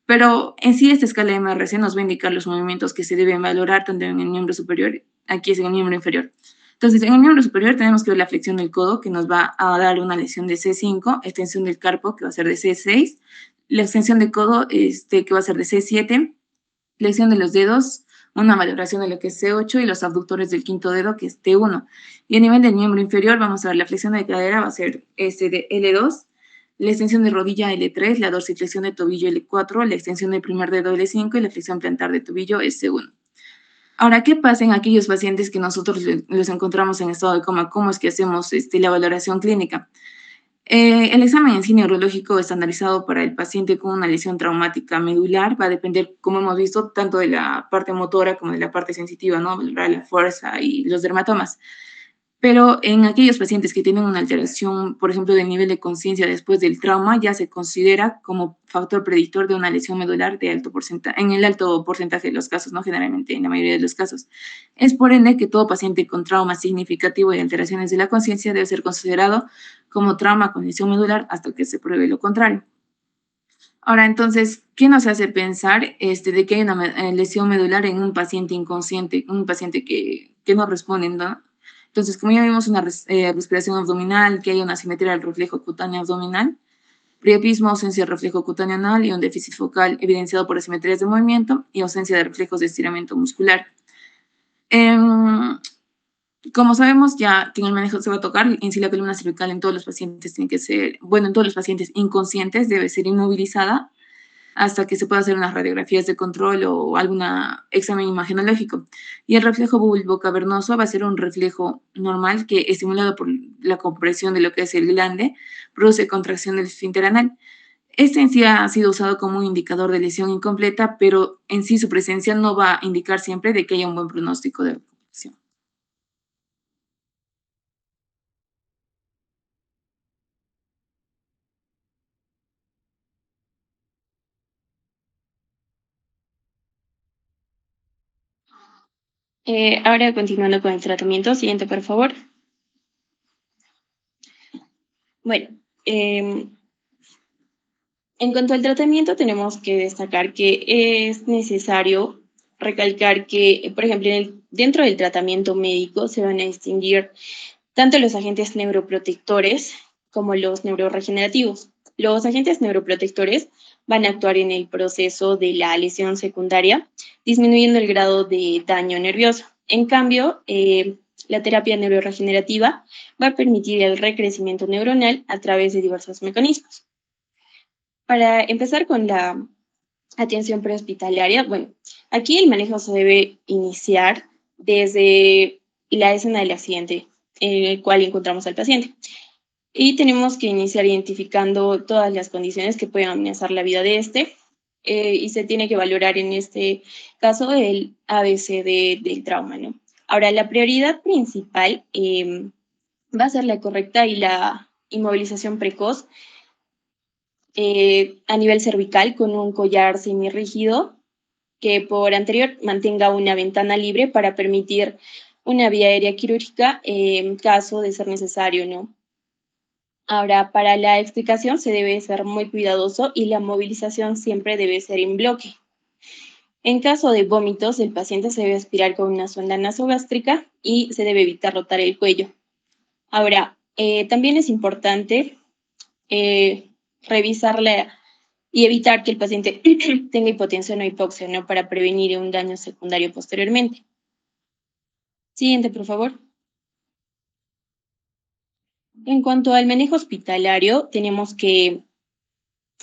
pero en sí esta escala MRC nos va a indicar los movimientos que se deben valorar tanto en el miembro superior, aquí es en el miembro inferior. Entonces, en el miembro superior tenemos que ver la flexión del codo, que nos va a dar una lesión de C5, extensión del carpo, que va a ser de C6, la extensión del codo, que va a ser de C7, flexión de los dedos, una valoración de lo que es C8 y los abductores del quinto dedo, que es T1. Y a nivel del miembro inferior, vamos a ver la flexión de cadera, va a ser de L2, la extensión de rodilla L3, la dorsiflexión de tobillo L4, la extensión del primer dedo L5 y la flexión plantar de tobillo S1. Ahora, ¿qué pasa en aquellos pacientes que nosotros los encontramos en estado de coma? ¿Cómo es que hacemos la valoración clínica? El examen en sí neurológico estandarizado para el paciente con una lesión traumática medular va a depender, como hemos visto, tanto de la parte motora como de la parte sensitiva, ¿no? La fuerza y los dermatomas. Pero en aquellos pacientes que tienen una alteración, por ejemplo, del nivel de conciencia después del trauma, ya se considera como factor predictor de una lesión medular de alto porcentaje, en el alto porcentaje de los casos, ¿no? Generalmente en la mayoría de los casos. Es por ende que todo paciente con trauma significativo y alteraciones de la conciencia debe ser considerado como trauma con lesión medular hasta que se pruebe lo contrario. Ahora, entonces, ¿qué nos hace pensar de que hay una lesión medular en un paciente inconsciente, un paciente que no responde, ¿no? Entonces, como ya vimos una respiración abdominal, que hay una asimetría del reflejo cutáneo abdominal, priapismo, ausencia de reflejo cutáneo anal y un déficit focal evidenciado por asimetrías de movimiento y ausencia de reflejos de estiramiento muscular. Como sabemos ya que en el manejo se va a tocar, en sí la columna cervical en todos los pacientes tiene que ser, bueno, en todos los pacientes inconscientes debe ser inmovilizada hasta que se pueda hacer unas radiografías de control o algún examen imagenológico. Y el reflejo bulbocavernoso va a ser un reflejo normal que, estimulado por la compresión de lo que es el glande, produce contracción del esfínter anal. Este en sí ha sido usado como un indicador de lesión incompleta, pero en sí su presencia no va a indicar siempre de que haya un buen pronóstico de recuperación. Ahora continuando con el tratamiento, siguiente por favor. Bueno, en cuanto al tratamiento, tenemos que destacar que es necesario recalcar que, por ejemplo, dentro del tratamiento médico se van a distinguir tanto los agentes neuroprotectores como los neuroregenerativos. Los agentes neuroprotectores van a actuar en el proceso de la lesión secundaria, disminuyendo el grado de daño nervioso. En cambio, la terapia neuroregenerativa va a permitir el recrecimiento neuronal a través de diversos mecanismos. Para empezar con la atención prehospitalaria, bueno, aquí el manejo se debe iniciar desde la escena del accidente en el cual encontramos al paciente. Y tenemos que iniciar identificando todas las condiciones que pueden amenazar la vida de este, y se tiene que valorar en este caso el ABC del trauma, ¿no? Ahora, la prioridad principal va a ser la correcta y la inmovilización precoz a nivel cervical con un collar semirrígido que por anterior mantenga una ventana libre para permitir una vía aérea quirúrgica en caso de ser necesario, ¿no? Ahora, para la explicación se debe ser muy cuidadoso y la movilización siempre debe ser en bloque. En caso de vómitos, el paciente se debe aspirar con una sonda nasogástrica y se debe evitar rotar el cuello. Ahora, también es importante revisarla y evitar que el paciente tenga hipotensión o hipoxia, ¿no? Para prevenir un daño secundario posteriormente. Siguiente, por favor. En cuanto al manejo hospitalario, tenemos que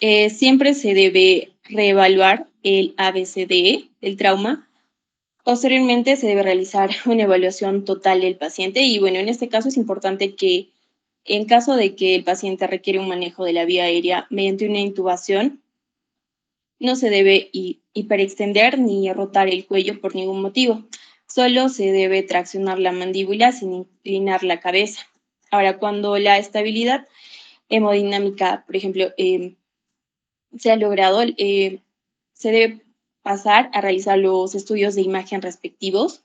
siempre se debe reevaluar el ABCDE del trauma. Posteriormente se debe realizar una evaluación total del paciente y bueno, en este caso es importante que en caso de que el paciente requiere un manejo de la vía aérea mediante una intubación, no se debe hiperextender ni rotar el cuello por ningún motivo. Solo se debe traccionar la mandíbula sin inclinar la cabeza. Ahora, cuando la estabilidad hemodinámica, por ejemplo, se ha logrado, se debe pasar a realizar los estudios de imagen respectivos.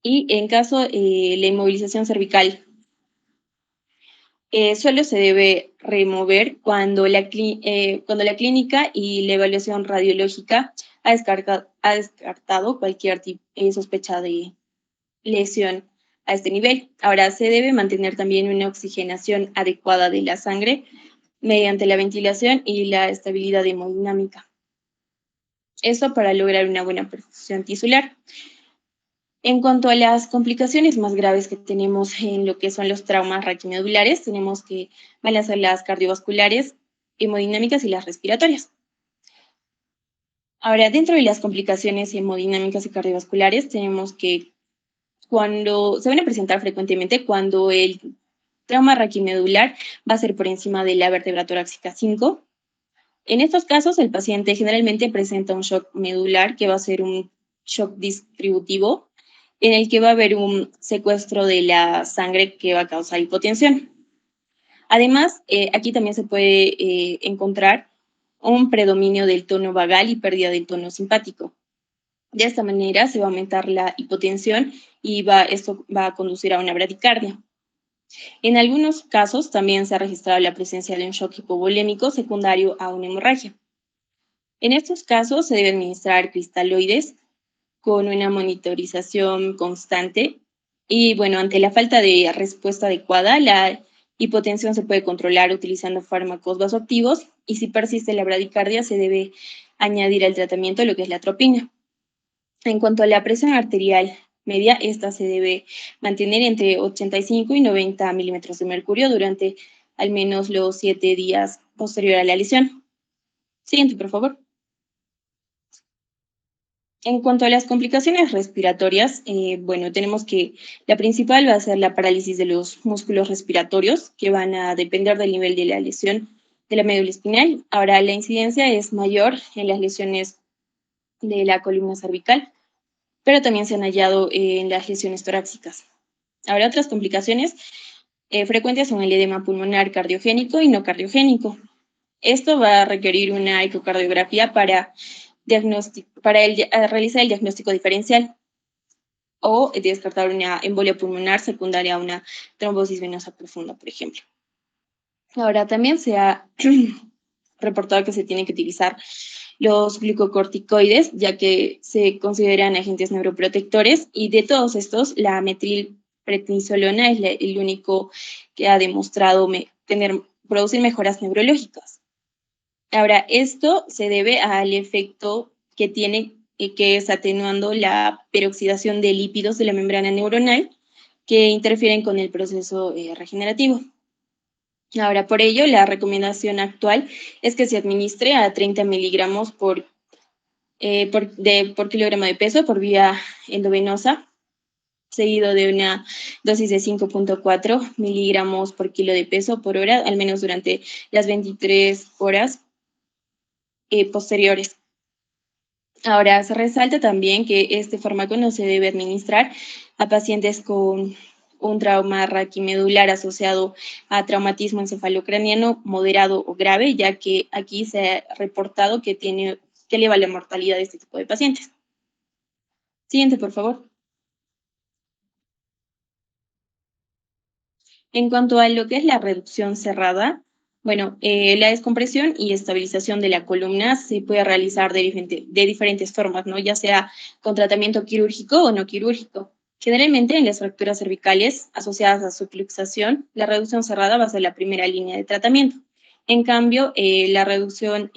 Y en caso la inmovilización cervical solo se debe remover cuando la clínica y la evaluación radiológica ha descartado cualquier sospecha de lesión a este nivel. Ahora, se debe mantener también una oxigenación adecuada de la sangre mediante la ventilación y la estabilidad hemodinámica. Eso para lograr una buena perfusión tisular. En cuanto a las complicaciones más graves que tenemos en lo que son los traumas raquimedulares, tenemos que van a ser las cardiovasculares, hemodinámicas y las respiratorias. Ahora, dentro de las complicaciones hemodinámicas y cardiovasculares, tenemos que cuando se van a presentar frecuentemente cuando el trauma raquimedular va a ser por encima de la vértebra torácica 5. En estos casos, el paciente generalmente presenta un shock medular que va a ser un shock distributivo en el que va a haber un secuestro de la sangre que va a causar hipotensión. Además, aquí también se puede encontrar un predominio del tono vagal y pérdida del tono simpático. De esta manera se va a aumentar la hipotensión y esto va a conducir a una bradicardia. En algunos casos también se ha registrado la presencia de un shock hipovolémico secundario a una hemorragia. En estos casos se debe administrar cristaloides con una monitorización constante y bueno, ante la falta de respuesta adecuada, la hipotensión se puede controlar utilizando fármacos vasoactivos y si persiste la bradicardia se debe añadir al tratamiento lo que es la atropina. En cuanto a la presión arterial media, esta se debe mantener entre 85 y 90 milímetros de mercurio durante al menos los 7 días posterior a la lesión. Siguiente, por favor. En cuanto a las complicaciones respiratorias, bueno, tenemos que la principal va a ser la parálisis de los músculos respiratorios, que van a depender del nivel de la lesión de la médula espinal. Ahora, la incidencia es mayor en las lesiones de la columna cervical, pero también se han hallado en las lesiones torácicas. Ahora, otras complicaciones frecuentes son el edema pulmonar cardiogénico y no cardiogénico. Esto va a requerir una ecocardiografía para realizar el diagnóstico diferencial o descartar una embolia pulmonar secundaria a una trombosis venosa profunda, por ejemplo. Ahora, también se ha reportado que se tienen que utilizar los glucocorticoides, ya que se consideran agentes neuroprotectores, y de todos estos, la metilprednisolona es el único que ha demostrado producir mejoras neurológicas. Ahora, esto se debe al efecto que tiene, que es atenuando la peroxidación de lípidos de la membrana neuronal que interfieren con el proceso regenerativo. Ahora, por ello, la recomendación actual es que se administre a 30 miligramos por kilogramo de peso por vía endovenosa, seguido de una dosis de 5.4 miligramos por kilo de peso por hora, al menos durante las 23 horas posteriores. Ahora, se resalta también que este fármaco no se debe administrar a pacientes con un trauma raquimedular asociado a traumatismo encefalocraniano moderado o grave, ya que aquí se ha reportado que eleva la mortalidad de este tipo de pacientes. Siguiente, por favor. En cuanto a lo que es la reducción cerrada, bueno, la descompresión y estabilización de la columna se puede realizar de diferentes formas, ¿no? Ya sea con tratamiento quirúrgico o no quirúrgico. Generalmente en las fracturas cervicales asociadas a subluxación, la reducción cerrada va a ser la primera línea de tratamiento. En cambio, la reducción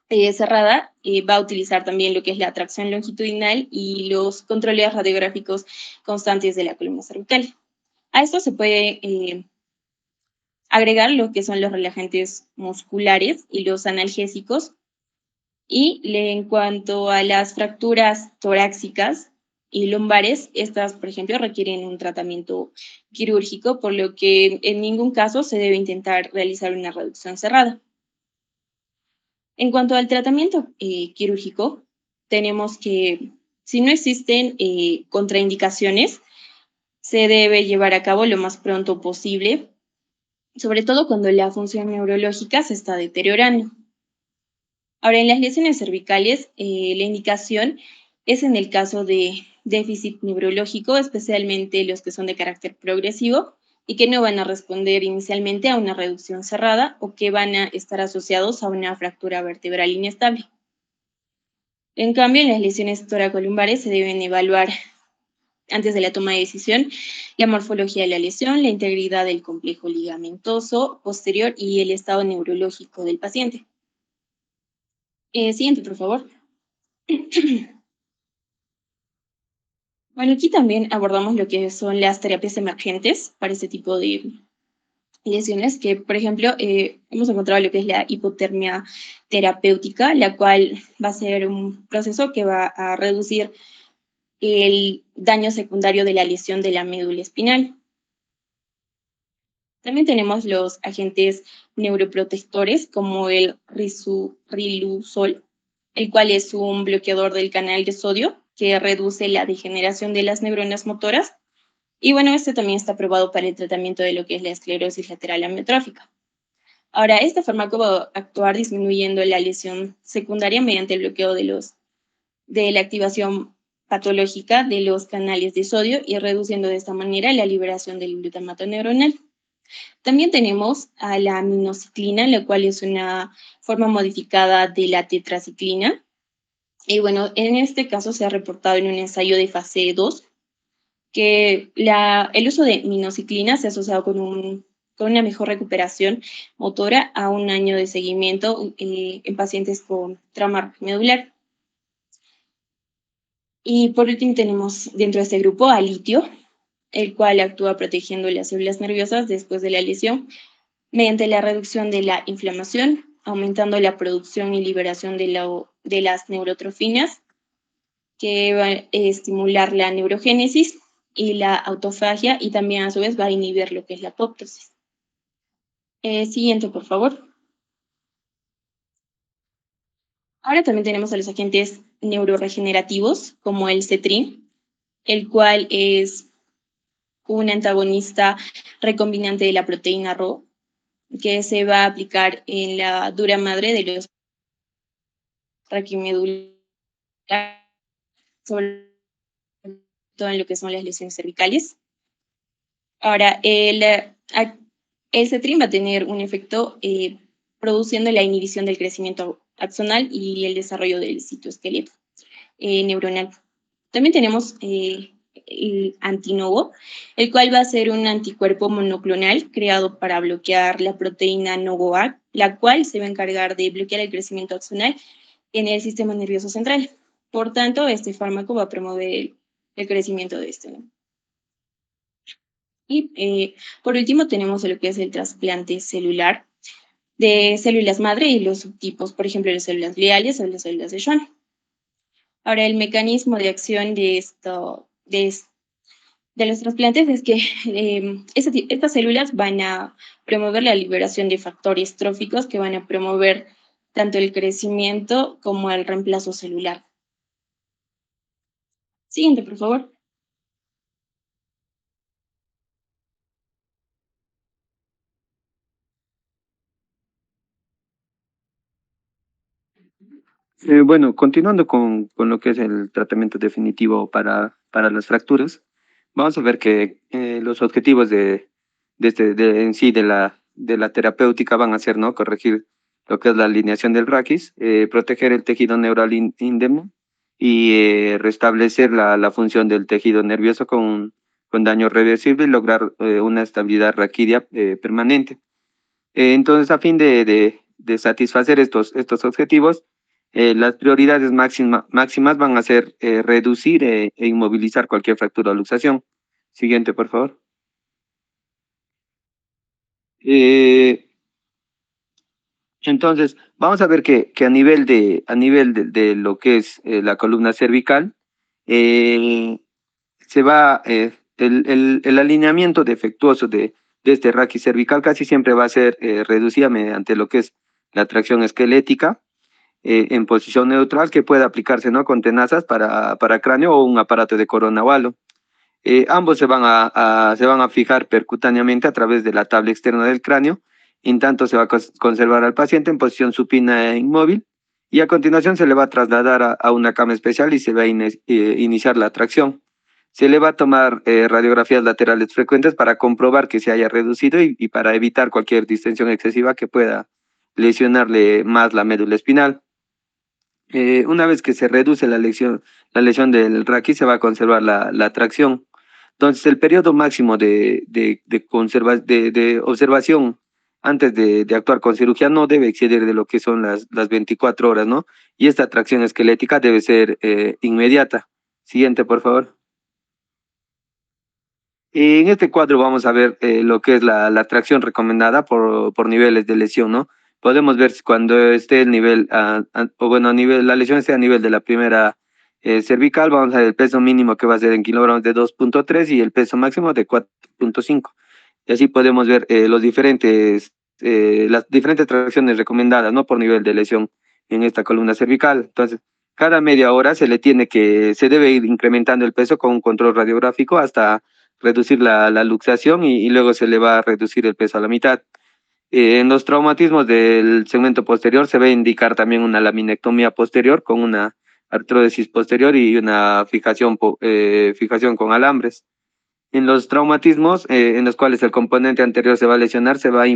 cerrada va a utilizar también lo que es la tracción longitudinal y los controles radiográficos constantes de la columna cervical. A esto se puede agregar lo que son los relajantes musculares y los analgésicos. Y en cuanto a las fracturas torácicas y lumbares, estas, por ejemplo, requieren un tratamiento quirúrgico, por lo que en ningún caso se debe intentar realizar una reducción cerrada. En cuanto al tratamiento quirúrgico, tenemos que, si no existen contraindicaciones, se debe llevar a cabo lo más pronto posible, sobre todo cuando la función neurológica se está deteriorando. Ahora, en las lesiones cervicales, la indicación es en el caso de déficit neurológico, especialmente los que son de carácter progresivo y que no van a responder inicialmente a una reducción cerrada o que van a estar asociados a una fractura vertebral inestable. En cambio, en las lesiones toracolumbares se deben evaluar antes de la toma de decisión la morfología de la lesión, la integridad del complejo ligamentoso posterior y el estado neurológico del paciente. Siguiente, por favor. Bueno, aquí también abordamos lo que son las terapias emergentes para este tipo de lesiones, que por ejemplo hemos encontrado lo que es la hipotermia terapéutica, la cual va a ser un proceso que va a reducir el daño secundario de la lesión de la médula espinal. También tenemos los agentes neuroprotectores como el riluzol, el cual es un bloqueador del canal de sodio que reduce la degeneración de las neuronas motoras. Y bueno, este también está aprobado para el tratamiento de lo que es la esclerosis lateral amiotrófica. Ahora, este fármaco va a actuar disminuyendo la lesión secundaria mediante el bloqueo de la activación patológica de los canales de sodio y reduciendo de esta manera la liberación del glutamato neuronal. También tenemos a la aminociclina, la cual es una forma modificada de la tetraciclina. Y bueno, en este caso se ha reportado en un ensayo de fase 2 que el uso de minociclina se ha asociado con una mejor recuperación motora a un año de seguimiento en pacientes con trauma medular. Y por último tenemos dentro de este grupo al litio, el cual actúa protegiendo las células nerviosas después de la lesión mediante la reducción de la inflamación, aumentando la producción y liberación de las neurotrofinas, que va a estimular la neurogénesis y la autofagia, y también a su vez va a inhibir lo que es la apoptosis. Siguiente, por favor. Ahora también tenemos a los agentes neuroregenerativos, como el cetrin, el cual es un antagonista recombinante de la proteína Rho, que se va a aplicar en la dura madre de los raquimedulares, sobre todo en lo que son las lesiones cervicales. Ahora, el cetrin va a tener un efecto produciendo la inhibición del crecimiento axonal y el desarrollo del citoesqueleto neuronal. También tenemos el antinovo, el cual va a ser un anticuerpo monoclonal creado para bloquear la proteína NOVOA, la cual se va a encargar de bloquear el crecimiento axonal en el sistema nervioso central. Por tanto, este fármaco va a promover el crecimiento de este, ¿no? Y por último tenemos lo que es el trasplante celular de células madre y los subtipos, por ejemplo, las células gliales o las células de Schwann. Ahora, el mecanismo de acción de los trasplantes es que estas células van a promover la liberación de factores tróficos que van a promover tanto el crecimiento como el reemplazo celular. Siguiente, por favor. Bueno, continuando con lo que es el tratamiento definitivo para las fracturas, vamos a ver que los objetivos en sí de la terapéutica van a ser, ¿no? Corregir lo que es la alineación del raquis, proteger el tejido neural índemne y restablecer la función del tejido nervioso con daño reversible y lograr una estabilidad raquídea permanente. Entonces, a fin de satisfacer estos objetivos, las prioridades máximas van a ser reducir e inmovilizar cualquier fractura o luxación. Siguiente, por favor. Eh, entonces, vamos a ver que a nivel de lo que es la columna cervical, eh, el alineamiento defectuoso de este raquis cervical casi siempre va a ser reducida mediante lo que es la tracción esquelética en posición neutral que puede aplicarse, ¿no? Con tenazas para cráneo o un aparato de corona ovalo. Ambos se van a fijar percutáneamente a través de la tabla externa del cráneo. En tanto, se va a conservar al paciente en posición supina e inmóvil. Y a continuación se le va a trasladar a una cama especial y se va a iniciar la tracción. Se le va a tomar radiografías laterales frecuentes para comprobar que se haya reducido y para evitar cualquier distensión excesiva que pueda lesionarle más la médula espinal. Una vez que se reduce la lesión del raquis, se va a conservar la tracción. Entonces, el periodo máximo de observación antes de actuar con cirugía no debe exceder de lo que son las 24 horas, ¿no? Y esta tracción esquelética debe ser inmediata. Siguiente, por favor. En este cuadro vamos a ver lo que es la tracción recomendada por niveles de lesión, ¿no? Podemos ver si cuando esté el nivel, o bueno, la lesión esté a nivel de la primera cervical, vamos a ver el peso mínimo que va a ser en kilogramos de 2.3 y el peso máximo de 4.5. Y así podemos ver las diferentes tracciones recomendadas, ¿no? Por nivel de lesión en esta columna cervical. Entonces, cada media hora se debe ir incrementando el peso con un control radiográfico hasta reducir la luxación y luego se le va a reducir el peso a la mitad. En los traumatismos del segmento posterior se va a indicar también una laminectomía posterior con una artrodesis posterior y una fijación con alambres. En los traumatismos en los cuales el componente anterior se va a lesionar, se va a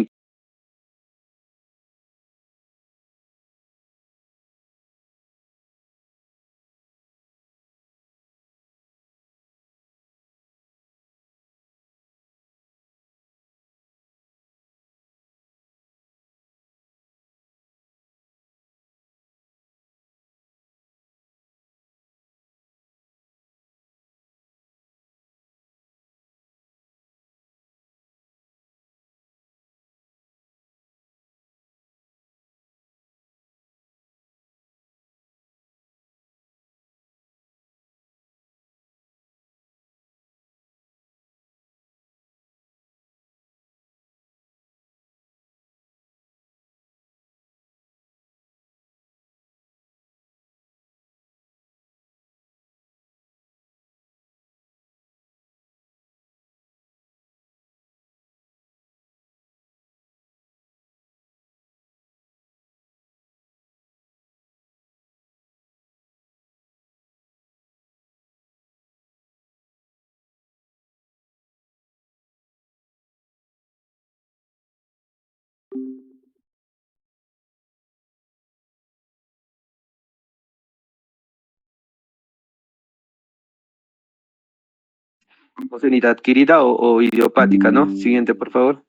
hiposenidad adquirida o idiopática, ¿no? Siguiente, por favor.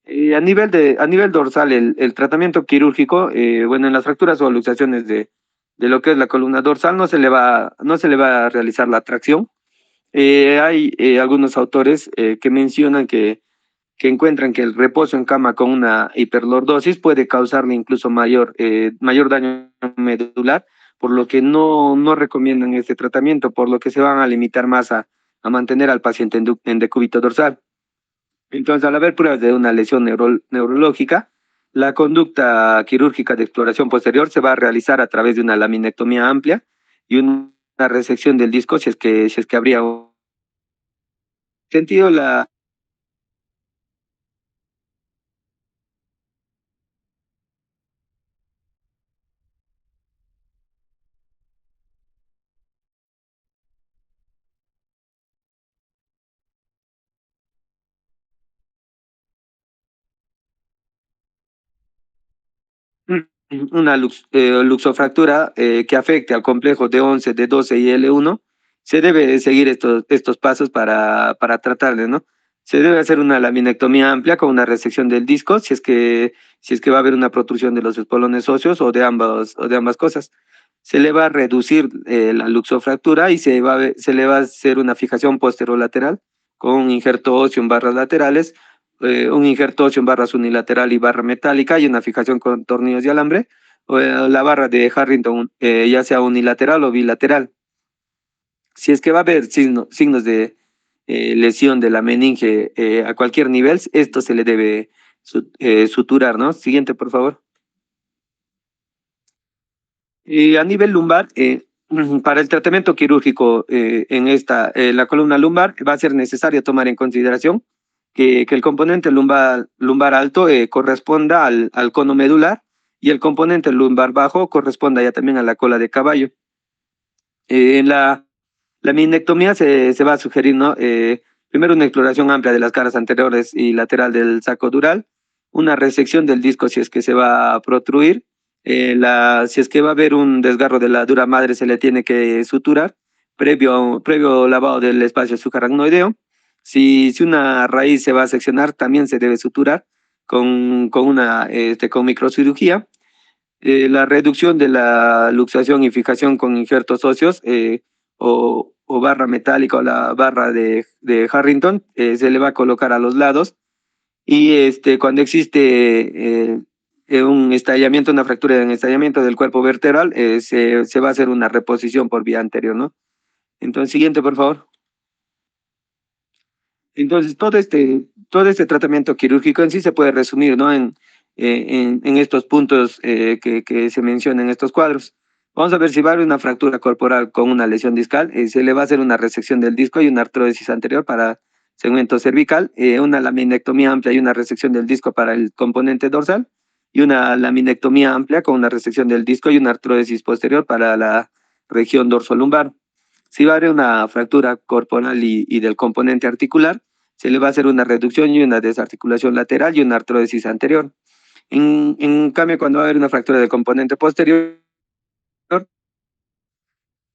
A nivel dorsal, el tratamiento quirúrgico, bueno, en las fracturas o luxaciones de lo que es la columna dorsal no se le va a realizar la tracción. Hay algunos autores que mencionan que encuentran que el reposo en cama con una hiperlordosis puede causarle incluso mayor daño medular, por lo que no recomiendan este tratamiento, por lo que se van a limitar más a mantener al paciente en decúbito dorsal. Entonces, al haber pruebas de una lesión neurológica, la conducta quirúrgica de exploración posterior se va a realizar a través de una laminectomía amplia y una resección del disco si es que habría un sentido. luxofractura que afecte al complejo D11, D12 y L1, se debe seguir estos pasos para tratarle, ¿no? Se debe hacer una laminectomía amplia con una resección del disco, si es que va a haber una protrusión de los espolones óseos o de ambas cosas. Se le va a reducir la luxofractura y se le va a hacer una fijación posterolateral con un injerto óseo en barras laterales, un injerto óseo en barras unilateral y barra metálica y una fijación con tornillos de alambre, o la barra de Harrington, ya sea unilateral o bilateral. Si es que va a haber signos de lesión de la meninge a cualquier nivel, esto se le debe suturar, ¿no? Siguiente, por favor. A nivel lumbar, para el tratamiento quirúrgico la columna lumbar, va a ser necesario tomar en consideración que el componente lumbar alto corresponda al cono medular y el componente lumbar bajo corresponda ya también a la cola de caballo. En la minectomía se va a sugerir, ¿no? Primero una exploración amplia de las caras anteriores y lateral del saco dural, una resección del disco si es que se va a protruir, si es que va a haber un desgarro de la dura madre se le tiene que suturar, previo lavado del espacio subaracnoideo. Si una raíz se va a seccionar, también se debe suturar con microcirugía. La reducción de la luxación y fijación con injertos óseos o barra metálica o la barra de Harrington se le va a colocar a los lados y cuando existe un estallamiento, una fractura en estallamiento del cuerpo vertebral, se va a hacer una reposición por vía anterior, ¿no? Entonces, siguiente, por favor. Entonces, todo este tratamiento quirúrgico en sí se puede resumir, ¿no? En estos puntos que se mencionan en estos cuadros. Vamos a ver si va a haber una fractura corporal con una lesión discal. Se le va a hacer una resección del disco y una artrodesis anterior para segmento cervical, una laminectomía amplia y una resección del disco para el componente dorsal, y una laminectomía amplia con una resección del disco y una artrodesis posterior para la región dorsolumbar. Si va a haber una fractura corporal y del componente articular, se le va a hacer una reducción y una desarticulación lateral y una artrodesis anterior. En cambio, cuando va a haber una fractura del componente posterior,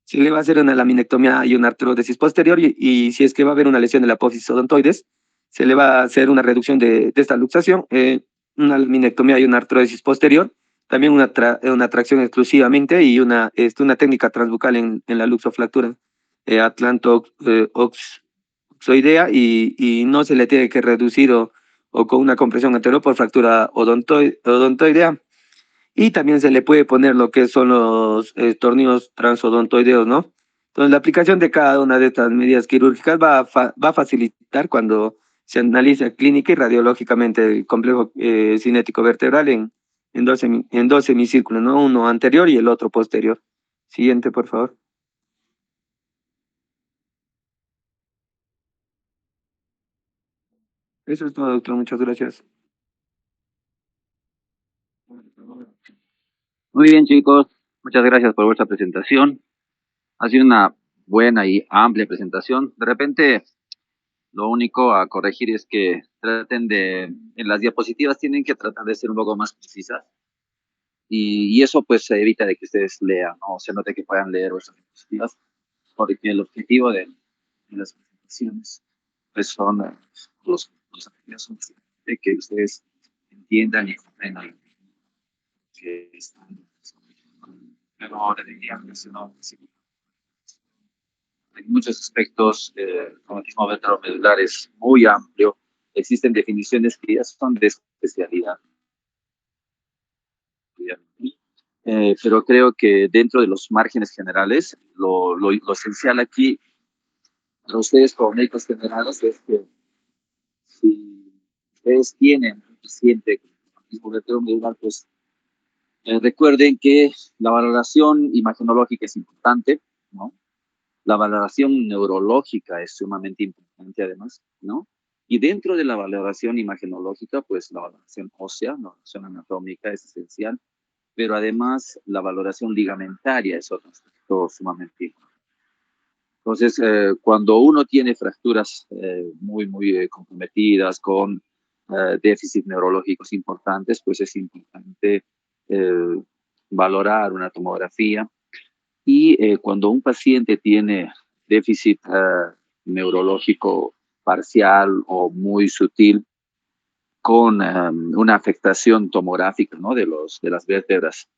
se le va a hacer una laminectomía y una artrodesis posterior y si es que va a haber una lesión de la apófisis odontoides, se le va a hacer una reducción de esta luxación, una laminectomía y una artrodesis posterior, también una tracción exclusivamente y una técnica transbucal en la luxofractura atlanto-oxoidea y no se le tiene que reducir o con una compresión anterior por fractura odontoidea. Y también se le puede poner lo que son los tornillos transodontoideos, ¿no? Entonces, la aplicación de cada una de estas medidas quirúrgicas va a facilitar cuando se analiza clínica y radiológicamente el complejo cinético vertebral en dos semicírculos, ¿no? Uno anterior y el otro posterior. Siguiente, por favor. Eso es todo, doctor. Muchas gracias. Muy bien, chicos. Muchas gracias por vuestra presentación. Ha sido una buena y amplia presentación. De repente, lo único a corregir es que en las diapositivas tienen que tratar de ser un poco más precisas. Y eso pues se evita de que ustedes lean, ¿no? O se note que puedan leer vuestras diapositivas, porque el objetivo de las presentaciones pues son los objetivos son de que ustedes entiendan y comprendan que están, pero le diría que no, hay muchos aspectos, el traumatismo ventromedular es muy amplio, existen definiciones que ya son de especialidad. Pero creo que dentro de los márgenes generales, lo esencial aquí para ustedes como médicos generales es que si ustedes tienen un paciente con traumatismo ventromedular, pues recuerden que la valoración imagenológica es importante, ¿no? La valoración neurológica es sumamente importante además, ¿no? Y dentro de la valoración imagenológica, pues la valoración ósea, la valoración anatómica es esencial, pero además la valoración ligamentaria es otro aspecto sumamente importante. Entonces, cuando uno tiene fracturas muy comprometidas con déficits neurológicos importantes, pues es importante valorar una tomografía. Y cuando un paciente tiene déficit neurológico parcial o muy sutil, con una afectación tomográfica, ¿no? De las vértebras,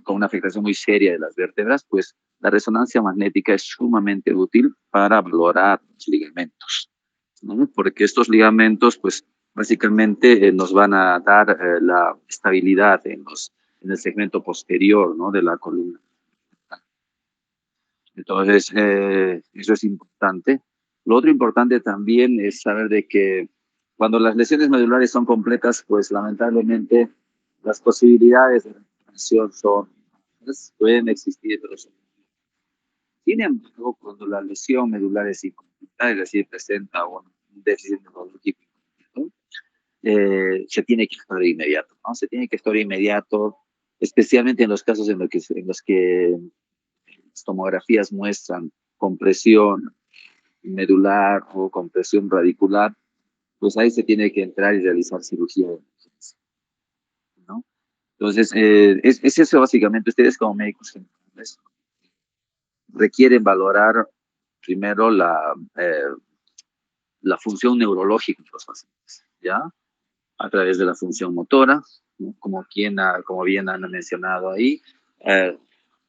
con una afectación muy seria de las vértebras, pues la resonancia magnética es sumamente útil para valorar los ligamentos, ¿no? Porque estos ligamentos, pues básicamente nos van a dar la estabilidad en el segmento posterior, ¿no? De la columna. Entonces, eso es importante. Lo otro importante también es saber de que cuando las lesiones medulares son completas, pues lamentablemente las posibilidades de recuperación pueden existir, pero sin embargo, cuando la lesión medular es incompleta, es decir, presenta un déficit neurológico, ¿no? Se tiene que actuar de inmediato, ¿no? Se tiene que actuar de inmediato, especialmente en los casos en los que las tomografías muestran compresión medular o compresión radicular, pues ahí se tiene que entrar y realizar cirugía de emergencia, ¿no? Entonces, es eso básicamente. Ustedes como médicos generales requieren valorar primero la función neurológica de los pacientes, ¿ya? A través de la función motora, ¿no? Como bien han mencionado ahí, a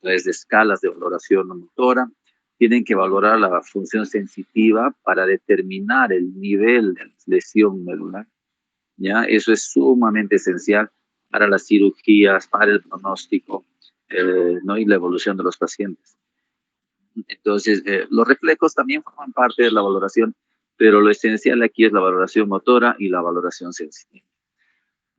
través de escalas de valoración motora. Tienen que valorar la función sensitiva para determinar el nivel de lesión medular, ¿ya? Eso es sumamente esencial para las cirugías, para el pronóstico, ¿no? Y la evolución de los pacientes. Entonces, los reflejos también forman parte de la valoración, pero lo esencial aquí es la valoración motora y la valoración sensitiva.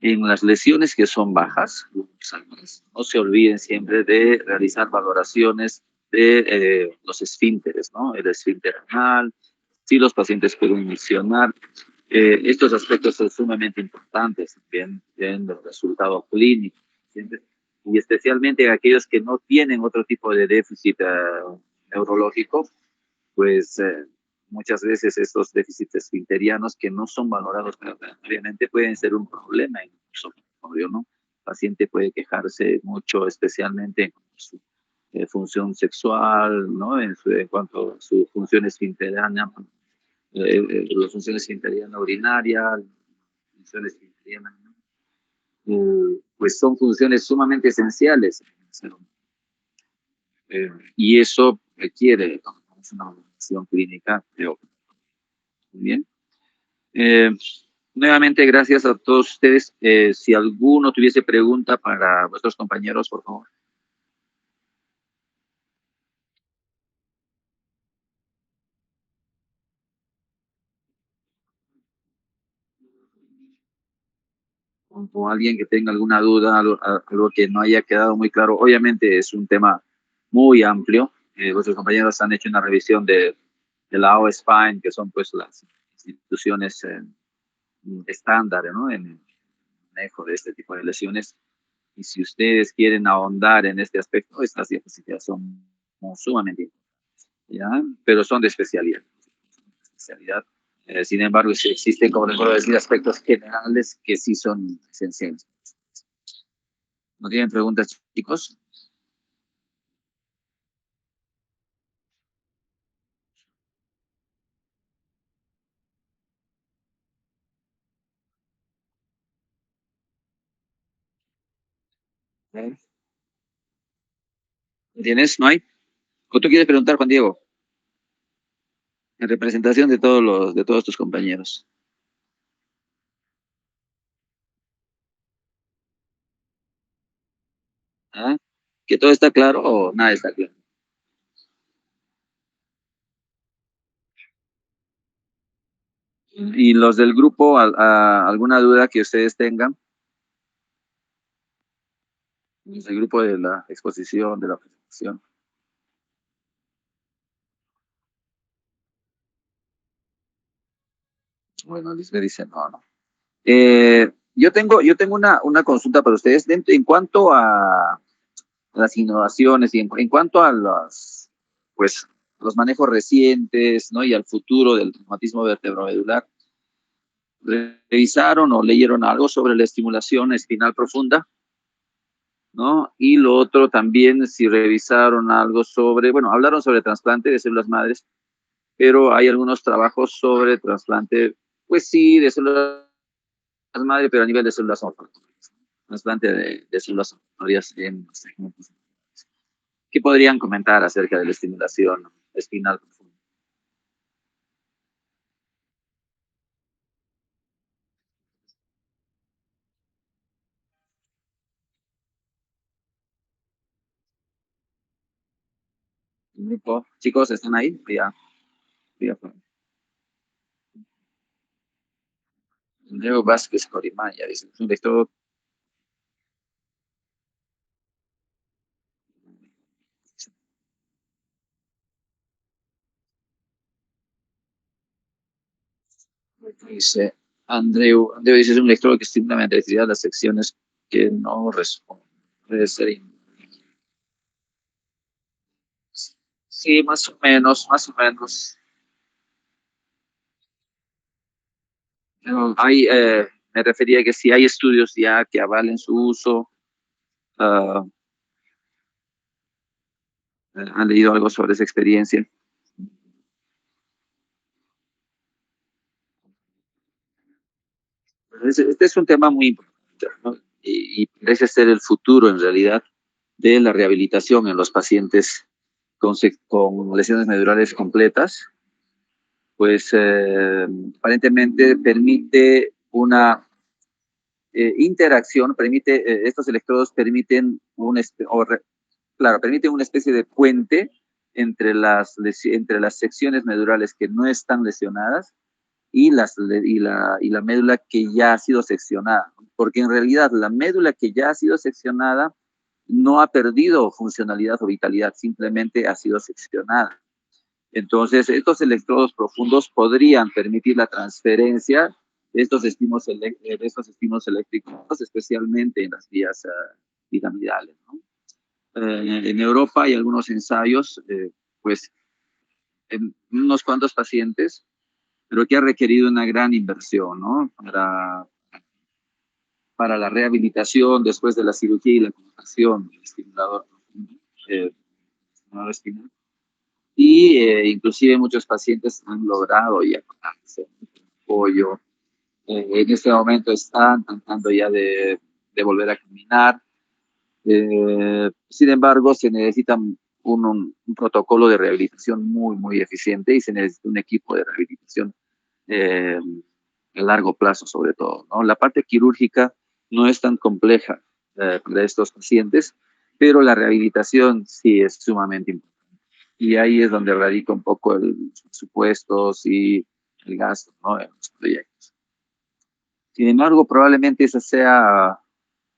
En las lesiones que son bajas, no se olviden siempre de realizar valoraciones de los esfínteres, ¿no? El esfínter anal, si los pacientes pueden misionar. Estos aspectos son sumamente importantes también en el resultado clínico, ¿entiendes? Y especialmente aquellos que no tienen otro tipo de déficit neurológico, pues muchas veces estos déficits esfinterianos que no son valorados previamente pueden ser un problema en su desarrollo, ¿no? El paciente puede quejarse mucho, especialmente en su función sexual, ¿no? En cuanto a su función esfinteriana, la función esfinteriana urinaria, función esfinteriana, ¿no? Pues son funciones sumamente esenciales en el ser humano. Y eso requiere una valoración clínica de óptima. Muy bien. Nuevamente, gracias a todos ustedes. Si alguno tuviese pregunta para vuestros compañeros, por favor. O alguien que tenga alguna duda, algo que no haya quedado muy claro. Obviamente es un tema muy amplio. Vuestros compañeros han hecho una revisión de la AO Spine, que son pues las instituciones estándar, ¿no? En el manejo de este tipo de lesiones. Y si ustedes quieren ahondar en este aspecto, estas diapositivas son sumamente importantes, ¿ya? Pero son de especialidad. Sin embargo, sí existen, como les puedo decir, aspectos generales que sí son esenciales. ¿No tienen preguntas, chicos? ¿Tienes? ¿No hay? ¿O tú quieres preguntar, Juan Diego? En representación de todos tus compañeros. ¿Ah? ¿Que todo está claro o nada está claro? Y los del grupo, ¿alguna duda que ustedes tengan? El grupo de la exposición, de la presentación. Bueno, Lisbeth dice no, no. Yo tengo una consulta para ustedes en cuanto a las innovaciones y en cuanto a pues, los manejos recientes, ¿no? Y al futuro del traumatismo vertebromedular. ¿Revisaron o leyeron algo sobre la estimulación espinal profunda? ¿no? Y lo otro también, si revisaron algo sobre, bueno, hablaron sobre trasplante de células madres, pero hay algunos trabajos sobre trasplante, pues sí, de células madre, pero a nivel de células oncológicas, trasplante de células oncológicas en los segmentos. ¿Qué podrían comentar acerca de la estimulación espinal profunda? Grupo, chicos, ¿están ahí? Ya, ya. Diego Vázquez Corimaya, dice, un lector. Dice Andreu dice, es un lector que estimula mediante electricidad las secciones que no responden. Puede ser. Sí, más o menos, más o menos. Pero hay, me refería a que si hay estudios ya que avalen su uso, ah, han leído algo sobre esa experiencia. Este es un tema muy importante, ¿no? Y parece ser el futuro, en realidad, de la rehabilitación en los pacientes con lesiones medulares completas, pues aparentemente permite una interacción, estos electrodos permiten claro, permiten una especie de puente entre las secciones medulares que no están lesionadas y la médula que ya ha sido seccionada, porque en realidad la médula que ya ha sido seccionada no ha perdido funcionalidad o vitalidad, simplemente ha sido seccionada. Entonces, estos electrodos profundos podrían permitir la transferencia de estos estímulos eléctricos, especialmente en las vías piramidales, ¿no? En Europa hay algunos ensayos, pues, en unos cuantos pacientes, pero que ha requerido una gran inversión, ¿no? Para la rehabilitación después de la cirugía y la colocación del estimulador espinal. Y inclusive muchos pacientes han logrado ya hacer apoyo. En este momento están tratando ya de volver a caminar. Sin embargo, se necesita un protocolo de rehabilitación muy, muy eficiente y se necesita un equipo de rehabilitación eh, a largo plazo, sobre todo, ¿no? La parte quirúrgica no es tan compleja para estos pacientes, pero la rehabilitación sí es sumamente importante. Y ahí es donde radica un poco los presupuestos y el gasto, ¿no?, en los proyectos. Sin embargo, probablemente esa sea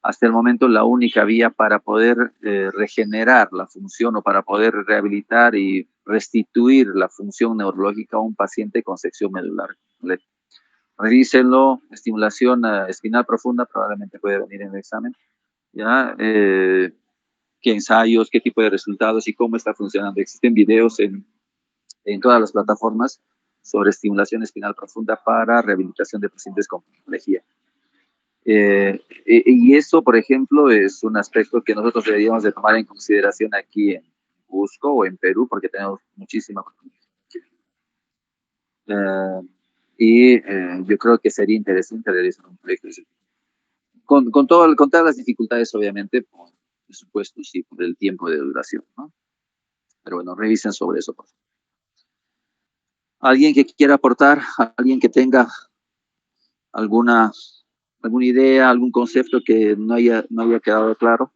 hasta el momento la única vía para poder regenerar la función o para poder rehabilitar y restituir la función neurológica a un paciente con sección medular completa. Revísenlo, estimulación espinal profunda probablemente puede venir en el examen, ¿ya? Qué ensayos, qué tipo de resultados y cómo está funcionando. Existen videos en todas las plataformas sobre estimulación espinal profunda para rehabilitación de pacientes con paraplegia. Y eso, por ejemplo, es un aspecto que nosotros deberíamos de tomar en consideración aquí en Cusco o en Perú, porque tenemos muchísima yo creo que sería interesante realizar un proyecto con todas las dificultades, obviamente, por presupuesto y por el tiempo de duración, ¿no? Pero bueno, revisen sobre eso, por favor. ¿Alguien que quiera aportar? ¿Alguien que tenga alguna, alguna idea, algún concepto que no haya quedado claro?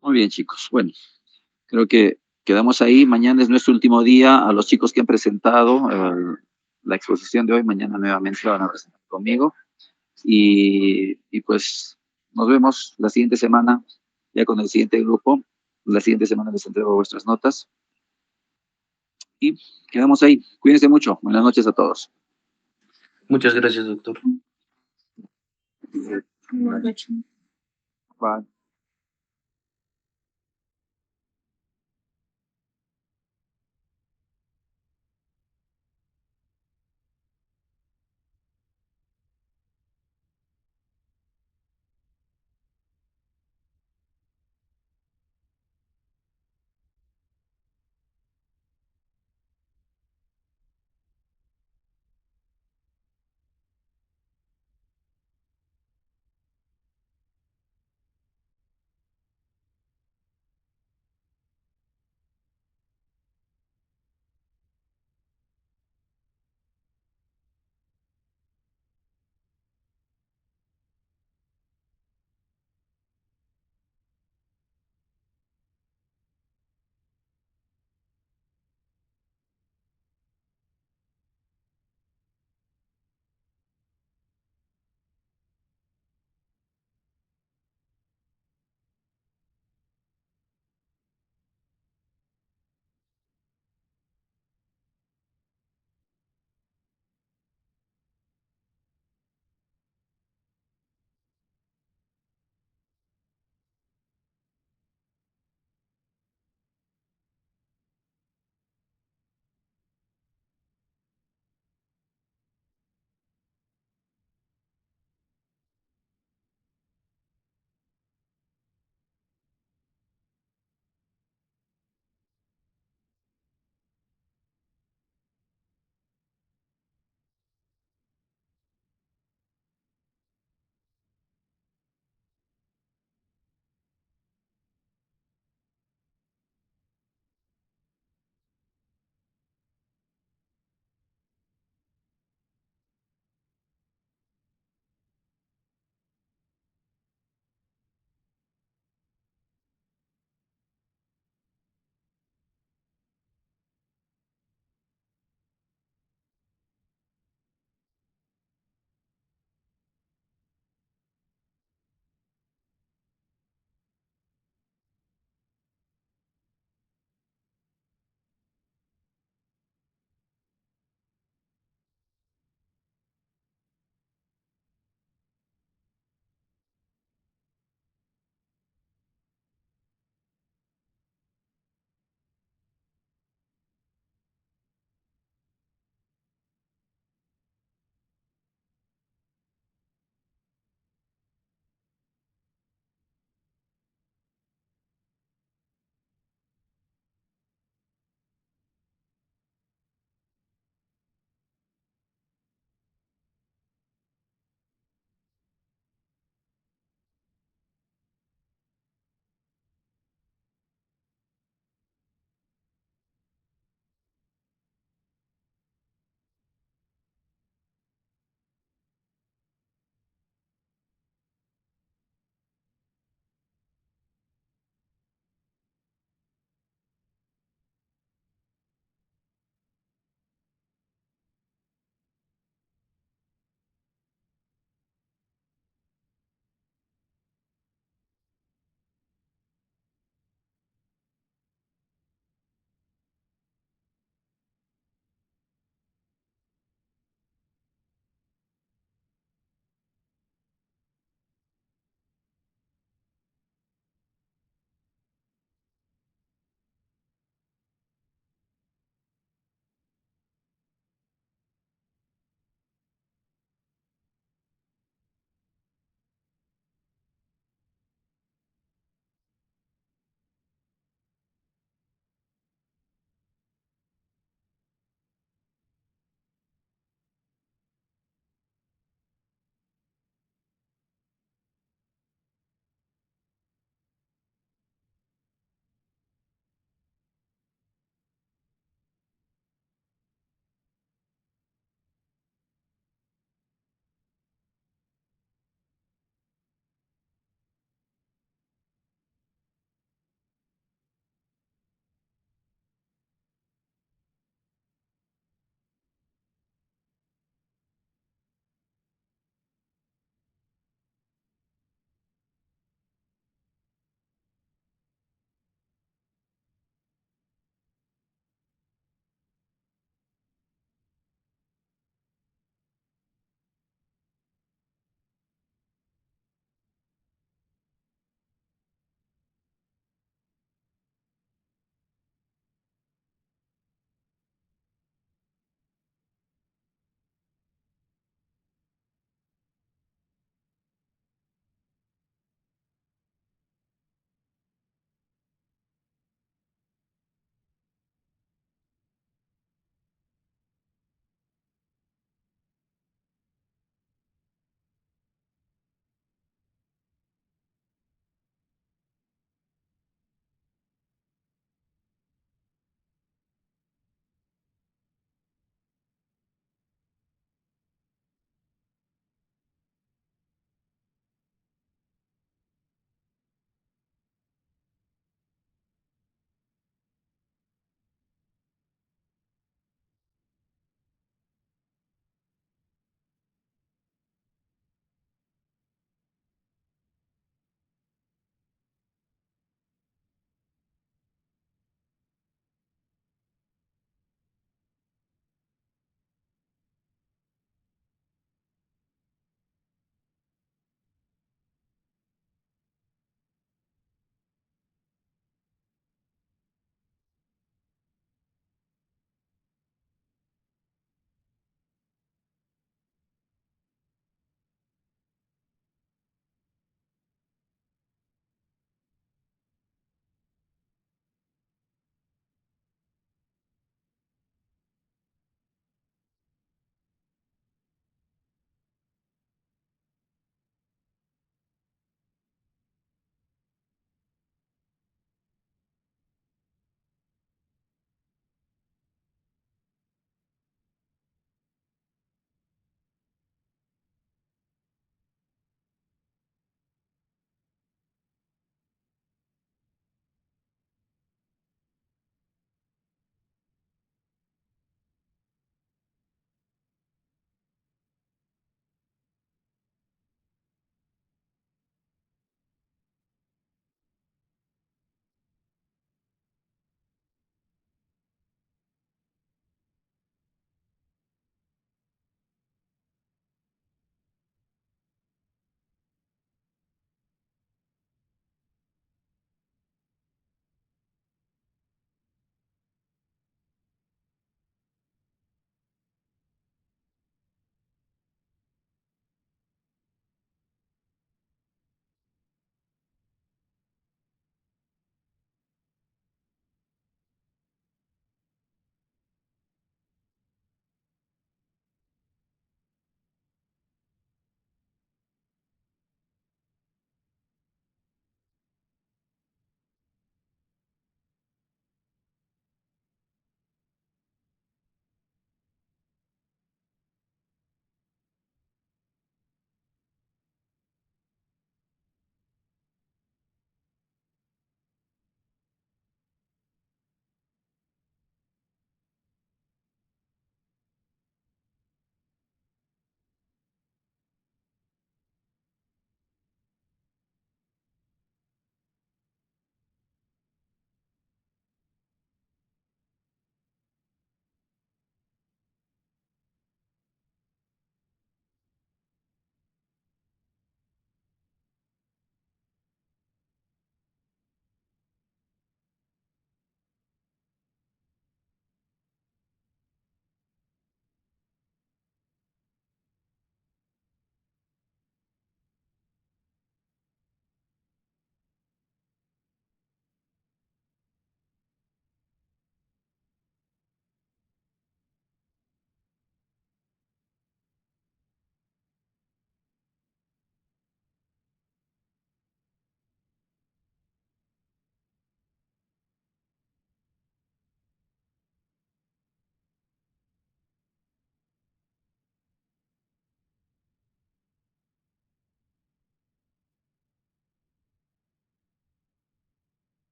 Muy bien, chicos. Bueno, creo que quedamos ahí. Mañana es nuestro último día. A los chicos que han presentado la exposición de hoy, mañana nuevamente la van a presentar conmigo. Y pues nos vemos la siguiente semana, ya con el siguiente grupo. La siguiente semana les entrego vuestras notas. Y quedamos ahí. Cuídense mucho. Buenas noches a todos. Muchas gracias, doctor. Bye.